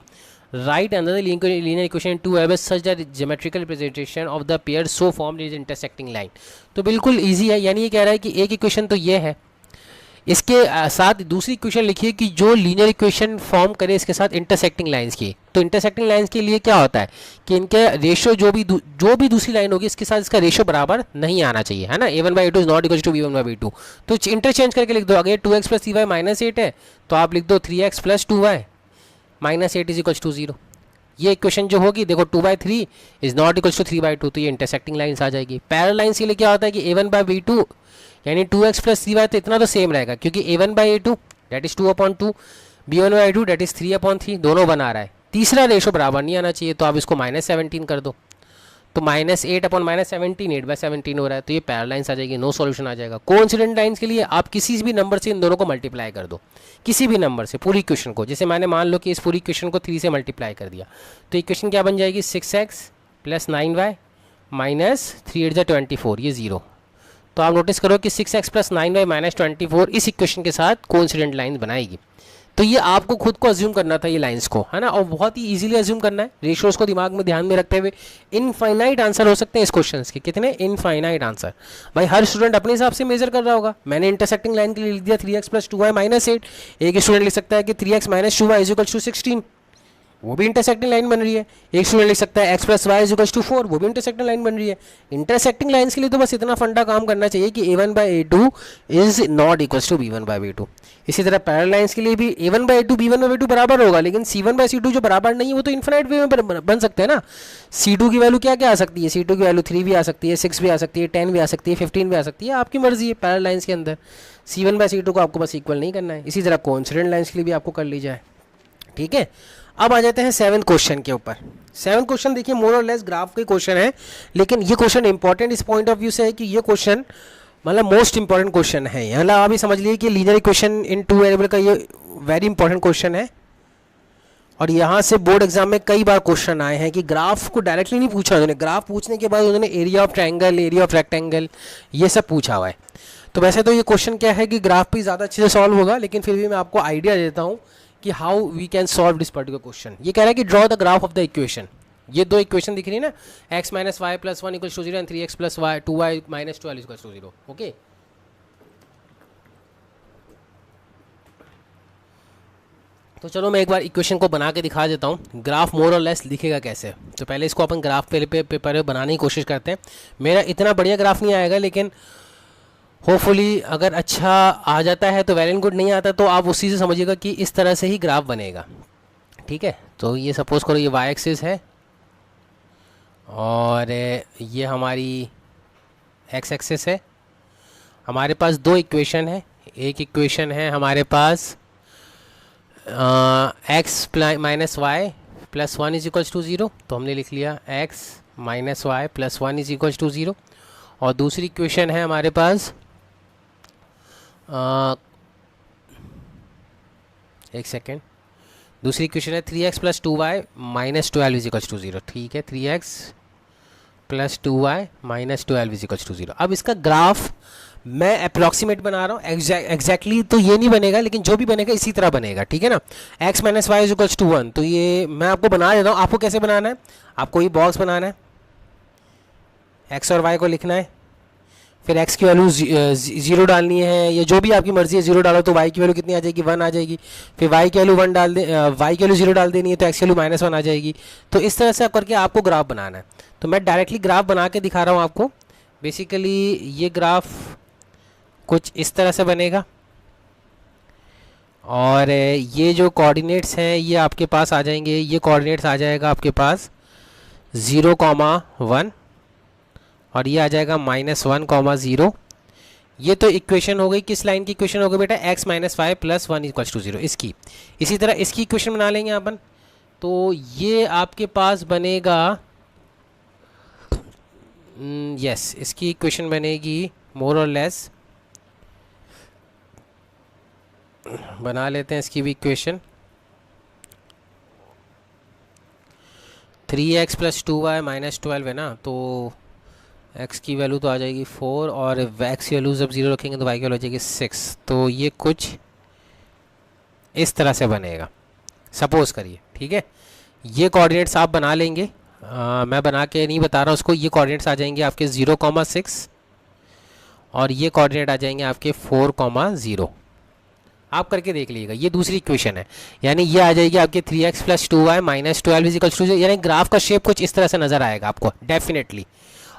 write another linear equation in 2 such that geometrical representation of the pair so formed is intersecting line। तो बिल्कुल इजी है, यानी ये कह रहा है कि एक इक्वेशन तो ये है, इसके साथ दूसरी इक्वेशन लिखिए कि जो लीनियर इक्वेशन फॉर्म करे इसके साथ इंटरसेक्टिंग लाइंस की। तो इंटरसेक्टिंग लाइंस के लिए क्या होता है कि इनके रेशियो जो भी दूसरी लाइन होगी इसके साथ इसका रेशियो बराबर नहीं आना चाहिए, है ना। a1/a2 is not equal to b1/b2। तो इंटरचेंज करके लिख दो। अगर 2x + 3y - 8 है तो आप लिख दो 3x + 2y - 8 is equal to 0। ये इक्वेशन जो होगी देखो 2/3 इज नॉट इक्वल टू 3/2, तो ये इंटरसेक्टिंग लाइंस आ जाएगी। पैरेलल लाइंस के लिए क्या होता है कि a1/b2 यानी 2x + 3y, तो इतना तो सेम रहेगा क्योंकि a1/a2 that is 2/2, b1/a2 that is 3/3, दोनों बना रहा है। तीसरा रेशो बराबर नहीं आना चाहिए, तो आप इसको -17 कर दो, तो -8/-17 8/17 हो रहा है, तो ये पैरेलल लाइंस आ जाएगी, नो सॉल्यूशन आ जाएगा। कोइंसिडेंट लाइंस के लिए आप किसी भी नंबर से इन दोनों को मल्टीप्लाई कर दो, किसी भी नंबर से पूरी इक्वेशन को। जैसे मैंने मान लो कि इस पूरी इक्वेशन को 3 से मल्टीप्लाई कर दिया, तो इक्वेशन क्या बन जाएगी 6x + 9y - 3 × 24, ये 0। तो आप नोटिस करो कि 6x + 9y - 24 इस इक्वेशन के साथ कोइंसिडेंट लाइन बनाएगी। तो ये आपको खुद को अज्यूम करना था ये लाइंस को, है ना, और बहुत ही इजीली अज्यूम करना है रेशियोज को दिमाग में ध्यान में रखते हुए। इनफाइनाइट आंसर हो सकते हैं इस क्वेश्चन के, कितने इनफाइनाइट आंसर। भाई हर स्टूडेंट अपने हिसाब से मेजर कर रहा होगा। मैंने इंटरसेक्टिंग लाइन के लिए लिख दिया 3x + 2y - 8। एक स्टूडेंट लिख सकता है कि 3x - 2y = 16, वो भी इंटरसेक्टिंग लाइन बन रही है। एक स्टूडेंट लिख सकता है x + y = 4, वो भी इंटरसेक्टिंग लाइन बन रही है। इंटरसेक्टिंग लाइंस के लिए तो बस इतना फंडा काम करना चाहिए कि a1/a2 is not equal to b1/b2। इसी तरह पैरेलल लाइंस के लिए भी a1/a2 b1/b2 बराबर होगा, लेकिन c1/c2 जो बराबर नहीं है वो तो इन्फिनाइट वे में बन सकते हैं ना। c2 की वैल्यू क्या क्या आ सकती है, c2 की वैल्यू 3 भी आ सकती है, 6 भी आ सकती है, 10 भी आ सकती है, 15 भी आ सकती है, आपकी मर्जी है। पैरेलल लाइंस के अंदर c1/c2 को आपको बस इक्वल नहीं करना है। इसी तरह कोइंसिडेंट लाइंस के लिए भी आपको कर ली जाए, ठीक है। अब आ जाते हैं 7th क्वेश्चन के ऊपर। 7th क्वेश्चन देखिए मोर और लेस ग्राफ के क्वेश्चन है, लेकिन ये क्वेश्चन इंपॉर्टेंट इस पॉइंट ऑफ व्यू से है कि ये क्वेश्चन मतलब मोस्ट इंपॉर्टेंट क्वेश्चन है। मतलब आप ही समझ लीजिए कि लीनियर इक्वेशन इन 2 वेरिएबल का ये वेरी इंपॉर्टेंट क्वेश्चन है, और यहाँ से बोर्ड एग्जाम में कई बार क्वेश्चन आए हैं कि ग्राफ को डायरेक्टली नहीं पूछा उन्होंने, ग्राफ पूछने के बाद उन्होंने area of triangle, area of rectangle, ये सब पूछा हुआ है। तो वैसे तो ये क्वेश्चन क्या है कि ग्राफ भी ज़्यादा अच्छे से सॉल्व होगा, लेकिन फिर भी मैं आपको आइडिया देता हूँ कि how we can solve this particular question. ये कह रहा है कि draw the graph of the equation. ये दो इक्वेशन दिख रही है ना, x - y + 1 = 0 and 3x + 2y - 12 = 0। Okay, तो चलो मैं एक बार इक्वेशन को बना के दिखा देता हूँ, ग्राफ मोर और लेस दिखेगा कैसे। तो पहले इसको अपन ग्राफ पेपर बनाने की कोशिश करते हैं। मेरा इतना बढ़िया ग्राफ नहीं आएगा, लेकिन होपफुली अगर अच्छा आ जाता है तो वेल एंड गुड, नहीं आता तो आप उसी से समझिएगा कि इस तरह से ही ग्राफ बनेगा, ठीक है। तो ये सपोज करो ये y एक्सिस है और ये हमारी x एक्सिस है। हमारे पास दो इक्वेशन है, एक इक्वेशन है हमारे पास x - y + 1 = 0, तो हमने लिख लिया x - y + 1 = 0। और दूसरी इक्वेशन है हमारे पास एक सेकेंड, दूसरी इक्वेशन है 3x + 2y - 12 = 0, ठीक है। 3x + 2y - 12 = 0। अब इसका ग्राफ मैं अप्रॉक्सीमेट बना रहा हूँ, एग्जैक्टली तो ये नहीं बनेगा, लेकिन जो भी बनेगा इसी तरह बनेगा, ठीक है ना। x - y = 1, तो ये मैं आपको बना देता हूँ। आपको कैसे बनाना है, आपको ये बॉक्स बनाना है, x और y को लिखना है, फिर x की वैल्यू 0 डालनी है, या जो भी आपकी मर्जी है 0 डालो तो y की वैल्यू कितनी आ जाएगी 1 आ जाएगी। फिर y की वैल्यू 1 डाल दे, y की वैल्यू 0 डाल देनी है तो x की वैल्यू -1 आ जाएगी। तो इस तरह से करके आपको ग्राफ बनाना है। तो मैं डायरेक्टली ग्राफ बना के दिखा रहा हूँ आपको। बेसिकली ये ग्राफ कुछ इस तरह से बनेगा, और ये जो कोऑर्डिनेट्स हैं ये आपके पास आ जाएंगे। ये कोऑर्डिनेट्स आ जाएगा आपके पास 0, 1, और ये आ जाएगा -1, 0। ये तो इक्वेशन हो गई, किस लाइन की इक्वेशन हो गई बेटा, x - y + 1 = 0 इसकी। इसी तरह इसकी इक्वेशन बना लेंगे अपन, तो ये आपके पास बनेगा यस, इसकी इक्वेशन बनेगी मोर और लेस, बना लेते हैं इसकी भी इक्वेशन। 3x + 2y - 12 है ना, तो x की वैल्यू तो आ जाएगी 4, और x की वैल्यू जब 0 रखेंगे तो y की वैल्यू आ जाएगी 6। तो ये कुछ इस तरह से बनेगा, सपोज करिए, ठीक है। ये कोऑर्डिनेट्स आप बना लेंगे, मैं बना के नहीं बता रहा हूँ उसको। ये कोऑर्डिनेट्स आ जाएंगे आपके 0, 6, और ये कोऑर्डिनेट आ जाएंगे आपके 4, 0, आप करके देख लीजिएगा, ये दूसरी इक्वेशन है। यानी ये आ जाएगी आपके 3x plus 2y minus 12 is equals to 0, यानी ग्राफ का शेप कुछ इस तरह से नज़र आएगा आपको डेफिनेटली।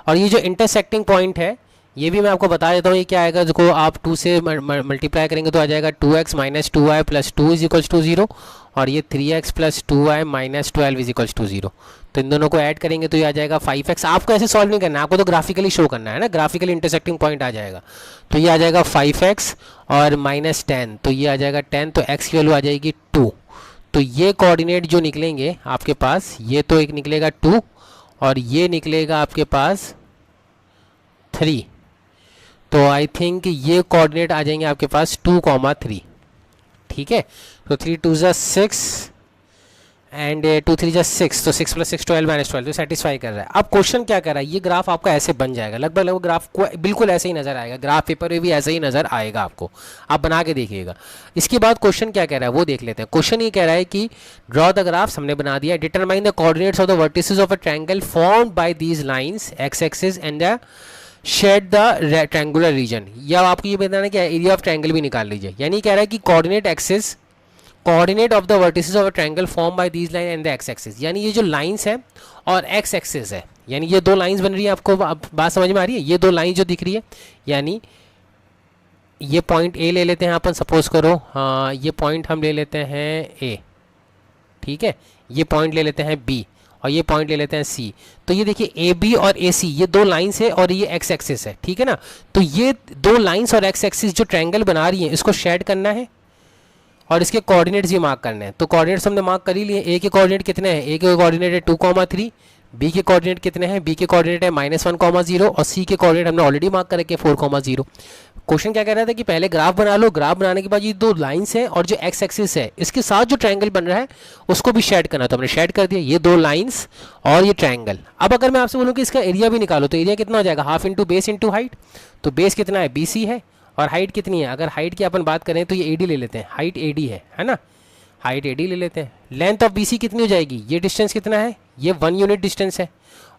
और ये जो इंटरसेक्टिंग पॉइंट है ये भी मैं आपको बता देता हूँ, ये क्या आएगा, देखो आप 2 से मल्टीप्लाई करेंगे तो आ जाएगा 2x minus 2y plus 2 is equals to 0, और ये 3x plus 2y minus 12 is equals to 0। तो इन दोनों को ऐड करेंगे तो ये आ जाएगा 5x। आपको ऐसे सॉल्व नहीं करना है, आपको तो ग्राफिकली शो करना है ना, ग्राफिकली इंटरसेक्टिंग पॉइंट आ जाएगा। तो ये आ जाएगा 5x और माइनस 10, तो ये आ जाएगा 10, तो x की वैल्यू आ जाएगी 2। तो ये कोऑर्डिनेट जो निकलेंगे आपके पास, ये तो एक निकलेगा 2 और ये निकलेगा आपके पास 3। तो आई थिंक ये कोऑर्डिनेट आ जाएंगे आपके पास 2,3, ठीक है। तो 3 2 ज़ा 6 एंड 2 3 ज़ा 6, तो 6 प्लस 6 12 माइनस 12, तो सेटिस्फाई कर रहा है। अब क्वेश्चन क्या कर रहा है, ये ग्राफ आपका ऐसे बन जाएगा, लगभग ग्राफ को बिल्कुल ऐसे ही नजर आएगा, ग्राफ पेपर में भी ऐसे ही नजर आएगा आपको, आप बना के देखिएगा। इसके बाद क्वेश्चन क्या कह रहा है वो देख लेते हैं। क्वेश्चन ये कह रहा है कि ड्रॉ द ग्राफ, हमने बना दिया, determine the coordinates of the vertices of a triangle formed by these lines x axis and the shade the triangular region. या आपको ये बताना कि एरिया ऑफ ट्रायंगल भी निकाल लीजिए। यानी कह रहा है कि coordinate axis, coordinate of the vertices of a triangle form by these line and the x axis, यानी ये जो लाइंस है और एक्स एक्सिस है, यानी ये दो लाइंस बन रही है, आपको बात समझ में आ रही है, ये दो लाइन जो दिख रही है, यानी ये पॉइंट ए ले लेते हैं अपन, सपोज करो, हाँ ये पॉइंट हम ले लेते हैं ए, ठीक है, ये पॉइंट ले लेते हैं बी और ये पॉइंट ले लेते हैं सी। तो ये देखिए ए बी और ए सी ये दो लाइंस है और ये एक्स एक्सिस है, ठीक है ना। तो ये दो लाइंस और एक्स एक्सिस जो ट्रायंगल बना रही है इसको शेड करना है और इसके कोऑर्डिनेट्स भी मार्क करने हैं। तो कोऑर्डिनेट्स हमने मार्क कर ही लिए। ए के कोऑर्डिनेट कितने हैं, ए के कोऑर्डिनेट है 2,3, बी के कोऑर्डिनेट कितने हैं, बी के कोऑर्डिनेट है -1,0 और सी के कोऑर्डिनेट हमने ऑलरेडी मार्क कर रखे 4,0। क्वेश्चन क्या कह रहा था कि पहले ग्राफ बना लो, ग्राफ बनाने के बाद ये दो लाइंस हैं और जो एक्स एक्सिस है इसके साथ जो ट्रायंगल बन रहा है उसको भी शेड करना, तो हमने शेड कर दिया ये दो लाइंस और ये ट्रायंगल। अब अगर मैं आपसे बोलूँ कि इसका एरिया भी निकालो तो एरिया कितना हो जाएगा, half into base into height. तो बेस कितना है, BC है, और हाइट कितनी है, अगर हाइट की अपन बात करें तो ये AD ले लेते हैं, हाइट AD है ना, हाइट AD ले लेते हैं। लेंथ ऑफ BC कितनी हो जाएगी, ये डिस्टेंस कितना है, ये 1 यूनिट डिस्टेंस है,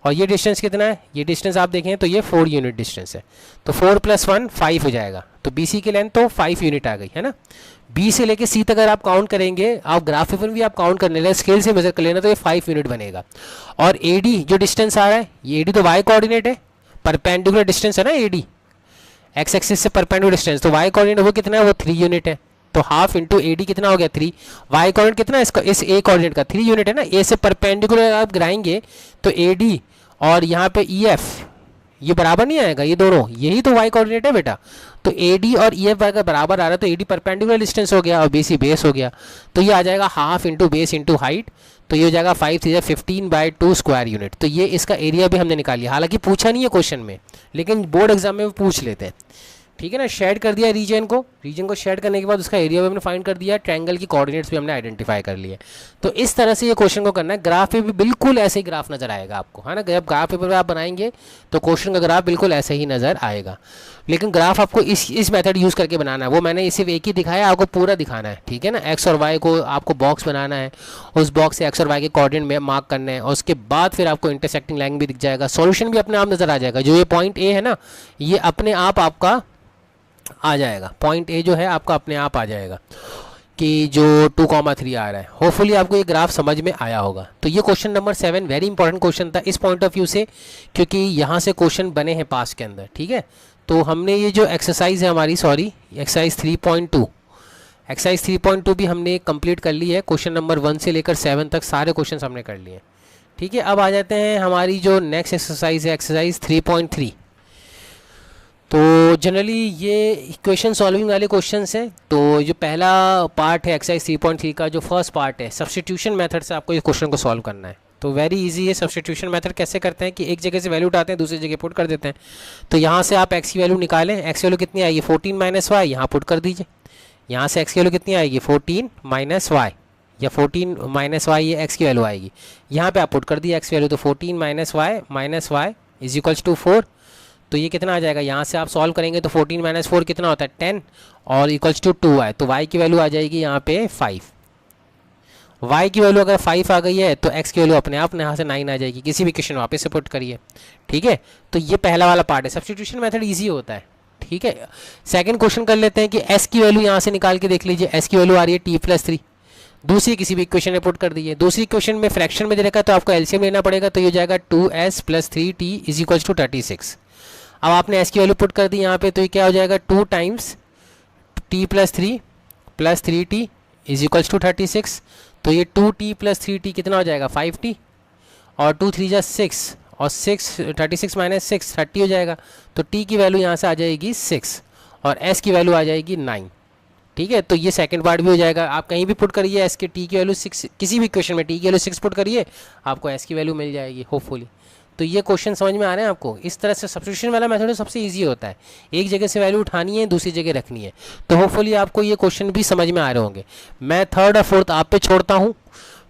और ये डिस्टेंस कितना है, ये डिस्टेंस आप देखें तो ये 4 यूनिट डिस्टेंस है। तो 4 + 1 5 हो जाएगा। तो BC की लेंथ तो 5 यूनिट आ गई है ना। B से लेके C तक अगर आप काउंट करेंगे, आप ग्राफ पेपर भी आप काउंट करने लगे, स्केल से मेजर कर लेना, तो ये 5 यूनिट बनेगा। और AD जो डिस्टेंस आ रहा है, ये AD तो y कोऑर्डिनेट है, परपेंडिकुलर डिस्टेंस है ना AD, एक्स एक्सिस से परपेंडिकुलर डिस्टेंस, तो y कोऑर्डिनेट वो कितना है, वो 3 यूनिट है। तो हाफ इंटू AD कितना हो गया 3, y कोऑर्डिनेट कितना है इसका, इस A कोऑर्डिनेट का 3 यूनिट है ना। A से परपेंडिकुलर आप गिराएंगे तो AD और यहाँ पे EF ये बराबर नहीं आएगा, ये दोनों यही तो y कोऑर्डिनेट है बेटा। तो AD और EF अगर बराबर आ रहा है तो AD परपेंडिकुलर डिस्टेंस हो गया और BC बेस हो गया। तो ये आ जाएगा half into base into height, तो ये हो जाएगा 5 3 15/2 स्क्वायर यूनिट। तो ये इसका एरिया भी हमने निकाल लिया, हालांकि पूछा नहीं है क्वेश्चन में, लेकिन बोर्ड एग्जाम में पूछ लेते हैं, ठीक है ना। शेड कर दिया रीजन को शेड करने के बाद उसका एरिया भी हमने फाइंड कर दिया, ट्रायंगल की कोऑर्डिनेट्स भी हमने आइडेंटिफाई कर लिए। तो इस तरह से ये क्वेश्चन को करना है। ग्राफ पे भी बिल्कुल ऐसे ही ग्राफ नजर आएगा आपको, है ना। जब ग्राफ पेपर में आप बनाएंगे तो क्वेश्चन का ग्राफ बिल्कुल ऐसे ही नजर आएगा, लेकिन ग्राफ आपको इस मेथड यूज़ करके बनाना है। वो मैंने सिर्फ एक ही दिखाया, आपको पूरा दिखाना है, ठीक है ना। एक्स और वाई को आपको बॉक्स बनाना है, उस बॉक्स से एक्स और वाई के कोऑर्डिनेट में मार्क करने हैं, और उसके बाद फिर आपको इंटरसेक्टिंग लाइन भी दिख जाएगा, सॉल्यूशन भी अपने आप नजर आ जाएगा। जो ये पॉइंट ए है ना, ये अपने आप आपका आ जाएगा, पॉइंट ए जो है आपका अपने आप आ जाएगा कि जो 2,3 आ रहा है। होपफुली आपको ये ग्राफ समझ में आया होगा। तो ये question number 7 very important question था इस पॉइंट ऑफ व्यू से, क्योंकि यहाँ से क्वेश्चन बने हैं पास्ट के अंदर, ठीक है। तो हमने ये जो एक्सरसाइज है हमारी, एक्सरसाइज 3.2 भी हमने कंप्लीट कर ली है। क्वेश्चन नंबर 1 से लेकर 7 तक सारे क्वेश्चन हमने कर लिए, ठीक है। अब आ जाते हैं हमारी जो नेक्स्ट एक्सरसाइज है, एक्सरसाइज 3.3। तो जनरली ये इक्वेशन सॉल्विंग वाले क्वेश्चंस हैं। तो जो पहला पार्ट है एक्सरसाइज 3.3 का, जो फर्स्ट पार्ट है, सब्स्टिट्यूशन मेथड से आपको इस क्वेश्चन को सॉल्व करना है। तो वेरी इजी है। सब्स्टिट्यूशन मेथड कैसे करते हैं कि एक जगह से वैल्यू उठाते हैं, दूसरी जगह पुट कर देते हैं। तो यहाँ से आप एक्स की वैल्यू निकालें, एक्स वैल्यू कितनी आएगी 14 - y, यहाँ पुट कर दीजिए। यहाँ से एक्स की वैल्यू कितनी आएगी 14 - y, या 14 - y ये एक्स की वैल्यू आएगी। यहाँ पे आप पुट कर दिए एक्स वैल्यू, तो 14 - y इज इक्वल्स टू 4। तो ये कितना आ जाएगा, यहाँ से आप सॉल्व करेंगे तो 14 - 4 कितना होता है 10 और इक्वल्स टू 2y। तो y की वैल्यू आ जाएगी यहाँ पे 5। y की वैल्यू अगर 5 आ गई है तो x की वैल्यू अपने आप यहाँ से 9 आ जाएगी। किसी भी क्वेश्चन वापस से पुट करिए, ठीक है। तो ये पहला वाला पार्ट है। सब्स्टिट्यूशन मेथड ईजी होता है, ठीक है। सेकंड क्वेश्चन कर लेते हैं कि एस की वैल्यू यहाँ से निकाल के देख लीजिए, एस की वैल्यू आ रही है टी प्लस थ्री, दूसरी किसी भी इक्वेशन में पुट कर दीजिए। दूसरी इक्वेशन में फ्रैक्शन में दे रखा है तो आपको एलसीएम लेना पड़ेगा, तो ये हो जाएगा 2s plus 3t is equal to 36। अब आपने s की वैल्यू पुट कर दी यहाँ पे, तो ये क्या हो जाएगा 2 times t plus 3t is equal to 36। तो ये 2t प्लस 3t कितना हो जाएगा 5t, और 2 3 जा 6 और 36 माइनस 6 30 हो जाएगा। तो t की वैल्यू यहाँ से आ जाएगी 6 और s की वैल्यू आ जाएगी 9, ठीक है। तो ये सेकंड पार्ट भी हो जाएगा। आप कहीं भी पुट करिए एस के टी की वैल्यू 6, किसी भी क्वेश्चन में टी की वैल्यू 6 पुट करिए, आपको एस की वैल्यू मिल जाएगी होपफुली। तो ये क्वेश्चन समझ में आ रहे हैं आपको। इस तरह से सब्स्टिट्यूशन वाला मेथड सबसे इजी होता है, एक जगह से वैल्यू उठानी है दूसरी जगह रखनी है। तो होपफुली आपको ये क्वेश्चन भी समझ में आ रहे होंगे। मैं थर्ड और फोर्थ आप पे छोड़ता हूँ,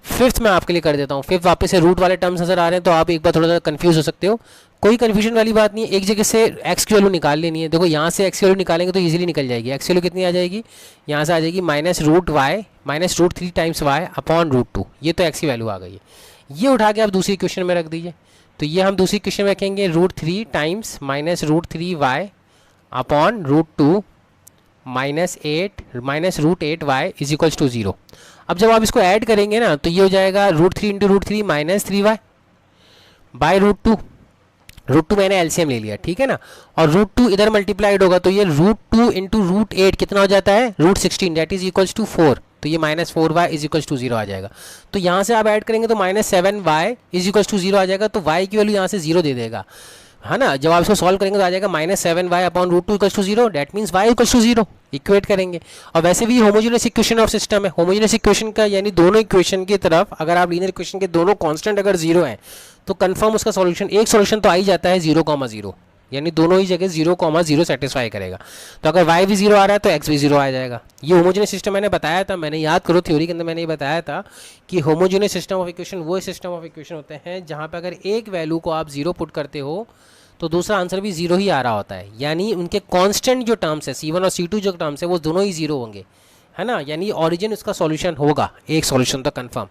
फिफ्थ मैं आपके लिए कर देता हूँ। फिफ्थ वापस से रूट वाले टर्म्स नजर आ रहे हैं तो आप एक बार थोड़ा सा कंफ्यूज हो सकते हो, कोई कन्फ्यूजन वाली बात नहीं है। एक जगह से एक्स की वैल्यू निकाल लेनी है। देखो यहाँ से एक्स की वैल्यू निकालेंगे तो इजीली निकल जाएगी। एक्स की वैल्यू कितनी आ जाएगी, यहाँ से आ जाएगी -√3 टाइम्स वाई अपॉन √2। ये तो एक्स की वैल्यू आ गई है। ये उठा के आप दूसरी क्वेश्चन में रख दीजिए, तो ये हम दूसरी क्वेश्चन में रखेंगे √3 times -√3y upon √2 -√8y is equals to 0। अब जब आप इसको ऐड करेंगे ना तो ये हो जाएगा √3 इंटू √3 -3y बाय √2। √2 मैंने एलसीएम ले लिया, ठीक है ना, और √2 इधर मल्टीप्लाइड होगा तो ये √2 इंटू √8 कितना हो जाता है √16 दैट इज इक्वल्स टू 4। तो ये -4y इज इक्वल्स टू 0 आ जाएगा। तो यहाँ से आप ऐड करेंगे तो -7y इज इक्वल्स टू 0 आ जाएगा। तो y की वैल्यू यहाँ से 0 दे देगा, है ना। जब आप इसको सॉल्व करेंगे तो आ जाएगा -7y upon √2 equals to 0, that means y equals to 0। Equate करेंगे, और वैसे भी होमोजेनियस इक्वेशन ऑफ सिस्टम है। होमोजेनियस इक्वेशन का यानी दोनों इक्वेशन की तरफ अगर आप लीनियर इक्वेशन के दोनों कांस्टेंट अगर 0 है तो कंफर्म उसका सॉल्यूशन, एक सॉल्यूशन तो आ ही जाता है 0,0, यानी दोनों ही जगह 0,0 सेटिस्फाई करेगा। तो अगर y भी 0 आ रहा है तो x भी 0 आ जाएगा। ये होमोजेनियस सिस्टम मैंने बताया था, मैंने याद करो थ्योरी के अंदर मैंने ये बताया था कि होमोजेनियस सिस्टम ऑफ इक्वेशन वो सिस्टम ऑफ इक्वेशन होते हैं जहाँ पे अगर एक वैल्यू को आप 0 पुट करते हो तो दूसरा आंसर भी 0 ही आ रहा होता है। यानी उनके कांस्टेंट जो टर्म्स है C1 और C2 जो टर्म्स है वो दोनों ही 0 होंगे, है ना। यानी ओरिजिन उसका सॉल्यूशन होगा, एक सॉल्यूशन तो कंफर्म।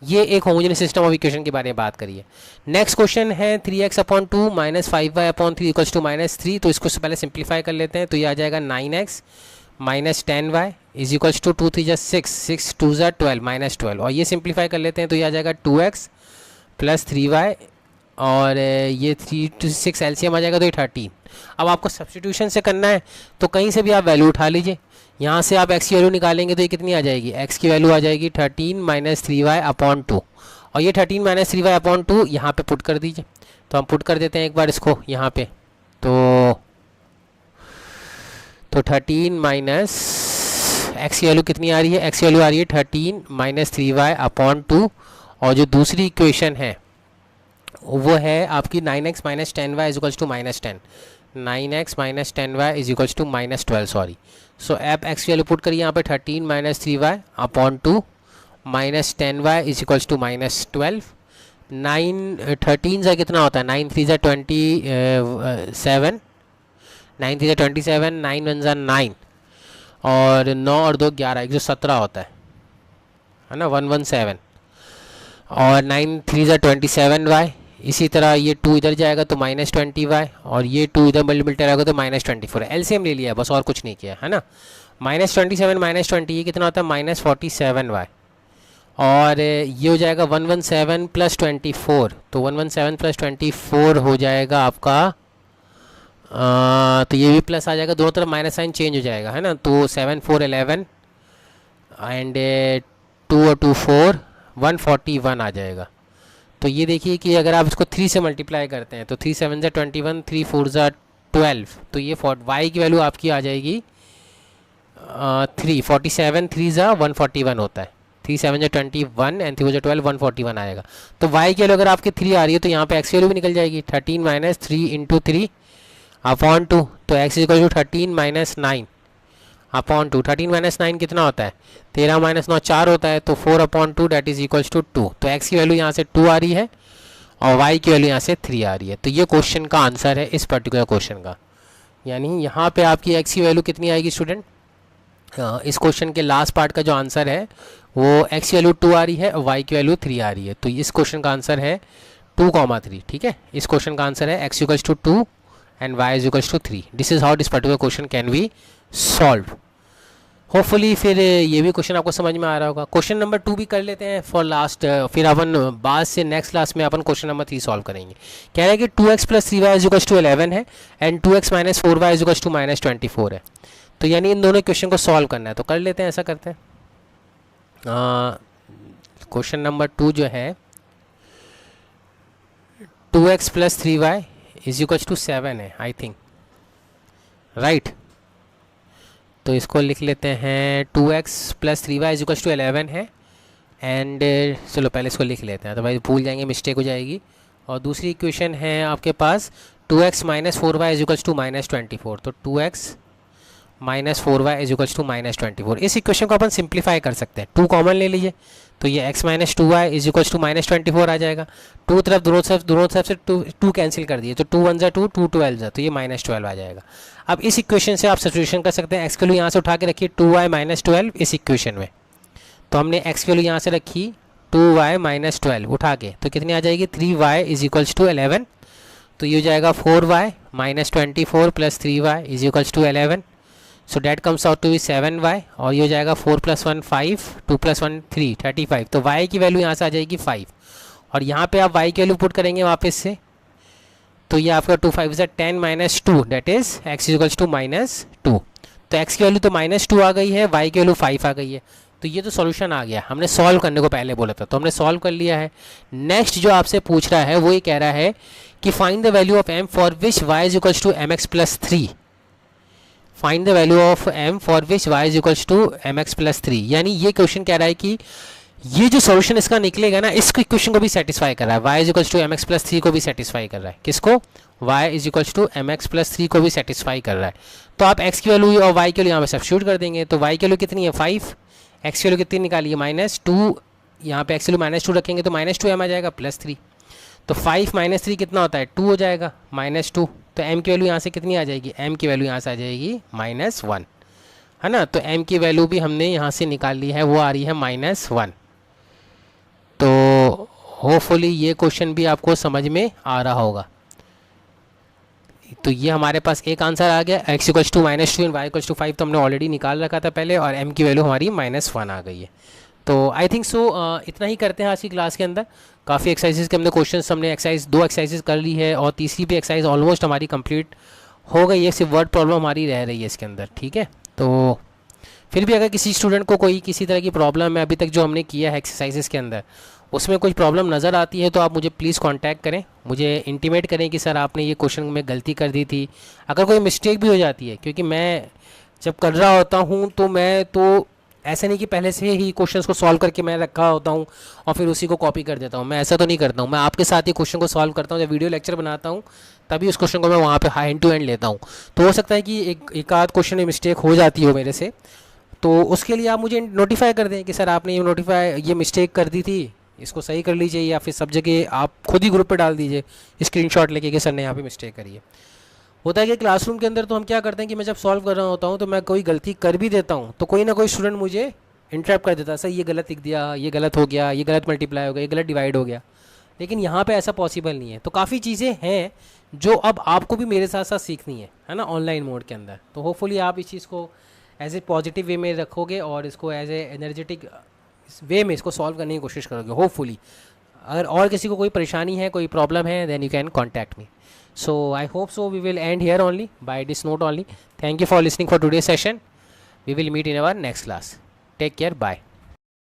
ये एक होमोजेनियस सिस्टम ऑफ इक्वेशन के बारे में बात करिए। नेक्स्ट क्वेश्चन है 3x upon 2 -5y upon 3 equals to -3। तो इसको पहले सिंप्लीफाई कर लेते हैं, तो ये आ जाएगा 9x -10y is equals to 2 3 6 6 2 12 -12। और ये सिंप्लीफाई कर लेते हैं तो ये आ जाएगा 2x प्लस 3y और ये 3 to 6 एलसीएम आ जाएगा तो ये 13। अब आपको सब्स्टिट्यूशन से करना है तो कहीं से भी आप वैल्यू उठा लीजिए। यहाँ से आप x की वैल्यू निकालेंगे तो ये कितनी आ जाएगी, x की वैल्यू आ जाएगी 13 - 3y अपॉन 2, और ये 13 - 3y अपॉन 2 यहाँ पे पुट कर दीजिए। तो हम पुट कर देते हैं एक बार इसको यहाँ पे, तो 13 माइनस x की वैल्यू कितनी आ रही है, x की वैल्यू आ रही है 13 - 3y अपॉन 2, और जो दूसरी इक्वेशन है वो है आपकी 9x - 10y is equals to -10, 9x - 10y is equals to -12 sorry. So अब x की वैल्यू पुट करिए यहाँ पे 13 - 3y upon 2 -10y is equals to -12। 13 से कितना होता है, 9 3 27, 9 3 27, 9 1 9, और 9 और 2 11, 117 होता है ना, 117, और 9 3 27y। इसी तरह ये 2 इधर जाएगा तो -20y, और ये 2 इधर मल्टीप्लाई होगा तो -24। एलसीएम ले लिया है बस, और कुछ नहीं किया है ना। -27 -20 ये कितना होता है -47y, और ये हो जाएगा 117 प्लस 24, तो 117 प्लस 24 हो जाएगा आपका, तो ये भी प्लस आ जाएगा, दोनों तरफ माइनस साइन चेंज हो जाएगा, है ना। तो 7 4 11 एंड 2 और 2 4 141 आ जाएगा। तो ये देखिए कि अगर आप इसको 3 से मल्टीप्लाई करते हैं तो 3 7 ज़ा 21, 3 4 ज़ा 12, तो ये y की वैल्यू आपकी आ जाएगी 47, 3 ज़ा 141 होता है, 3 7 ज़ा 21 एंड 3 4 ज़ा 12, 141 आएगा। तो y की वैल्यू अगर आपकी 3 आ रही है तो यहाँ पे x की वैल्यू भी निकल जाएगी, 13 - 3 इंटू 3 अपॉन 2, तो x इक्वल टू 13 - 9 अपॉन 2। 13 - 9 कितना होता है, 13 - 9 4 होता है, तो 4 upon 2 that is equals to 2। तो x की वैल्यू यहाँ से 2 आ रही है और y की वैल्यू यहाँ से 3 आ रही है। तो ये क्वेश्चन का आंसर है इस पर्टिकुलर क्वेश्चन का। यानी यहाँ पे आपकी x की वैल्यू कितनी आएगी स्टूडेंट, इस क्वेश्चन के लास्ट पार्ट का जो आंसर है वो x की वैल्यू 2 आ रही है और y की वैल्यू 3 आ रही है। तो इस क्वेश्चन का आंसर है 2, 3, ठीक है। इस क्वेश्चन का आंसर है x equals to 2 and y is equals to 3. This is how this particular question can be solved. Hopefully फिर ये भी क्वेश्चन आपको समझ में आ रहा होगा. क्वेश्चन नंबर 2 भी कर लेते हैं फॉर लास्ट, फिर अपन बाद से नेक्स्ट क्लास में अपन क्वेश्चन नंबर 3 सॉल्व करेंगे. कह रहा है कि 2x plus 3y is equals to 11 है and 2x minus 4y is equals to minus 24 है. तो यानी इन दोनों क्वेश्चन को सॉल्व करना है. तो कर लेते हैं, ऐसा करते हैं. क्वेश्चन नंबर 2 जो है 2x plus 3y is equals to 7 है आई थिंक, राइट. तो इसको लिख लेते हैं 2x plus 3y is equals to 11 है एंड चलो पहले इसको लिख लेते हैं, तो भाई भूल जाएंगे, मिस्टेक हो जाएगी. और दूसरी इक्वेशन है आपके पास 2x minus 4y is equals to minus 24. तो 2x minus 4y is equals to minus 24. इस इक्वेशन को अपन सिंप्लीफाई कर सकते हैं. 2 कॉमन ले लीजिए, तो ये x minus 2y is equals to minus 24 आ जाएगा. दोनों तरफ से 2 कैंसिल कर दिए, तो 2 1 2 2 12 जा, तो ये माइनस 12 आ जाएगा. अब इस इक्वेशन से आप सब्स्टिट्यूशन कर सकते हैं. x की वैल्यू यहाँ से उठा के रखिए 2y माइनस 12 इस इक्वेशन में. तो हमने x की वैल्यू यहाँ से रखी 2y माइनस 12 उठा के, तो कितनी आ जाएगी 3y इज इक्वल्स टू 11. तो ये हो जाएगा 4y minus 24 plus 3y is equals to 11. So that comes out to be 7y. और ये हो जाएगा 4 प्लस 1 5, 2 प्लस 1 3, 35. तो y की वैल्यू यहाँ से आ जाएगी 5. और यहाँ पे आप y की वैल्यू पुट करेंगे वापस से, तो ये आपका 2 5 से 10 minus 2 that is x equals to minus 2. तो x की वैल्यू तो माइनस 2 आ गई है, y की वैल्यू 5 आ गई है. तो ये तो सॉल्यूशन आ गया. हमने सॉल्व करने को पहले बोला था, तो हमने सॉल्व कर लिया है. नेक्स्ट जो आपसे पूछ रहा है वो ये कह रहा है कि find the value of m for which y is equals to mx plus 3. Find the value of m for which y is equals to mx plus 3. यानी ये क्वेश्चन कह रहा है कि ये जो सॉल्यूशन इसका निकलेगा ना, इस इक्वेशन को भी सेटिस्फाई कर रहा है. y is equals to mx plus 3 को भी सेटिस्फाई कर रहा है. किसको? y is equals to mx plus 3 को भी सेटिस्फाई कर रहा है. तो आप x की वैल्यू और y की वैल्यू यहाँ पे सब्स्टिट्यूट कर देंगे. तो y की वैल्यू कितनी है 5, x की वैल्यू कितनी निकालिए माइनस 2. यहाँ पे x की वैल्यू माइनस 2 रखेंगे तो माइनस 2 m आ जाएगा प्लस 3. तो 5 माइनस 3 कितना होता है 2 हो जाएगा माइनस 2. तो m की वैल्यू यहाँ से कितनी आ जाएगी, m की वैल्यू यहाँ से आ जाएगी माइनस 1, है ना. तो m की वैल्यू भी हमने यहाँ से निकाल ली है, वो आ रही है माइनस 1. तो होपफुली ये क्वेश्चन भी आपको समझ में आ रहा होगा. तो ये हमारे पास एक आंसर आ गया. x equals to minus 2 and y equals to 5 तो हमने ऑलरेडी निकाल रखा था पहले, और m की वैल्यू हमारी माइनस 1 आ गई है. तो आई थिंक सो इतना ही करते हैं आज की क्लास के अंदर. काफ़ी एक्सरसाइजेस के हमने क्वेश्चंस, हमने एक्सरसाइज 2 एक्सरसाइजेस कर ली है और तीसरी भी एक्सरसाइज ऑलमोस्ट हमारी कंप्लीट हो गई है. सिर्फ वर्ड प्रॉब्लम हमारी रह रही है इसके अंदर, ठीक है. तो फिर भी अगर किसी स्टूडेंट को कोई किसी तरह की प्रॉब्लम है अभी तक जो हमने किया है एक्सरसाइजेस के अंदर, उसमें कुछ प्रॉब्लम नज़र आती है, तो आप मुझे प्लीज़ कांटेक्ट करें, मुझे इंटीमेट करें कि सर आपने ये क्वेश्चन में गलती कर दी थी. अगर कोई मिस्टेक भी हो जाती है, क्योंकि मैं जब कर रहा होता हूँ तो मैं तो ऐसा नहीं कि पहले से ही क्वेश्चंस को सॉल्व करके मैं रखा होता हूँ और फिर उसी को कॉपी कर देता हूँ. मैं ऐसा तो नहीं करता हूँ. मैं आपके साथ ही क्वेश्चन को सॉल्व करता हूँ. जब वीडियो लेक्चर बनाता हूँ तभी उस क्वेश्चन को मैं वहाँ पे हैंड टू हैंड लेता हूँ. तो हो सकता है कि एक आध क्वेश्चन में मिस्टेक हो जाती हो मेरे से, तो उसके लिए आप मुझे नोटिफाई कर दें कि सर आपने ये मिस्टेक कर दी थी, इसको सही कर लीजिए, या फिर सब जगह आप खुद ही ग्रुप पे डाल दीजिए स्क्रीनशॉट लेके कि सर ने यहाँ पे मिस्टेक करी है. होता है कि क्लासरूम के अंदर तो हम क्या करते हैं कि मैं जब सॉल्व कर रहा होता हूँ तो मैं कोई गलती कर भी देता हूँ तो कोई ना कोई स्टूडेंट मुझे इंटरप्ट कर देता है, सर ये गलत लिख दिया, ये गलत हो गया, ये गलत मल्टीप्लाई हो गया, ये गलत डिवाइड हो गया. लेकिन यहाँ पे ऐसा पॉसिबल नहीं है. तो काफ़ी चीज़ें हैं जो अब आपको भी मेरे साथ साथ सीखनी है ना, ऑनलाइन मोड के अंदर. तो होपफुली आप इस चीज़ को एज ए पॉजिटिव वे में रखोगे और इसको एज ए एनर्जेटिक वे में इसको सॉल्व करने की कोशिश करोगे होपफुली. अगर और किसी को कोई परेशानी है, कोई प्रॉब्लम है, then you can contact me. So I hope so we will end here only by this note only. Thank you for listening for today's session. We will meet in our next class. Take care. Bye.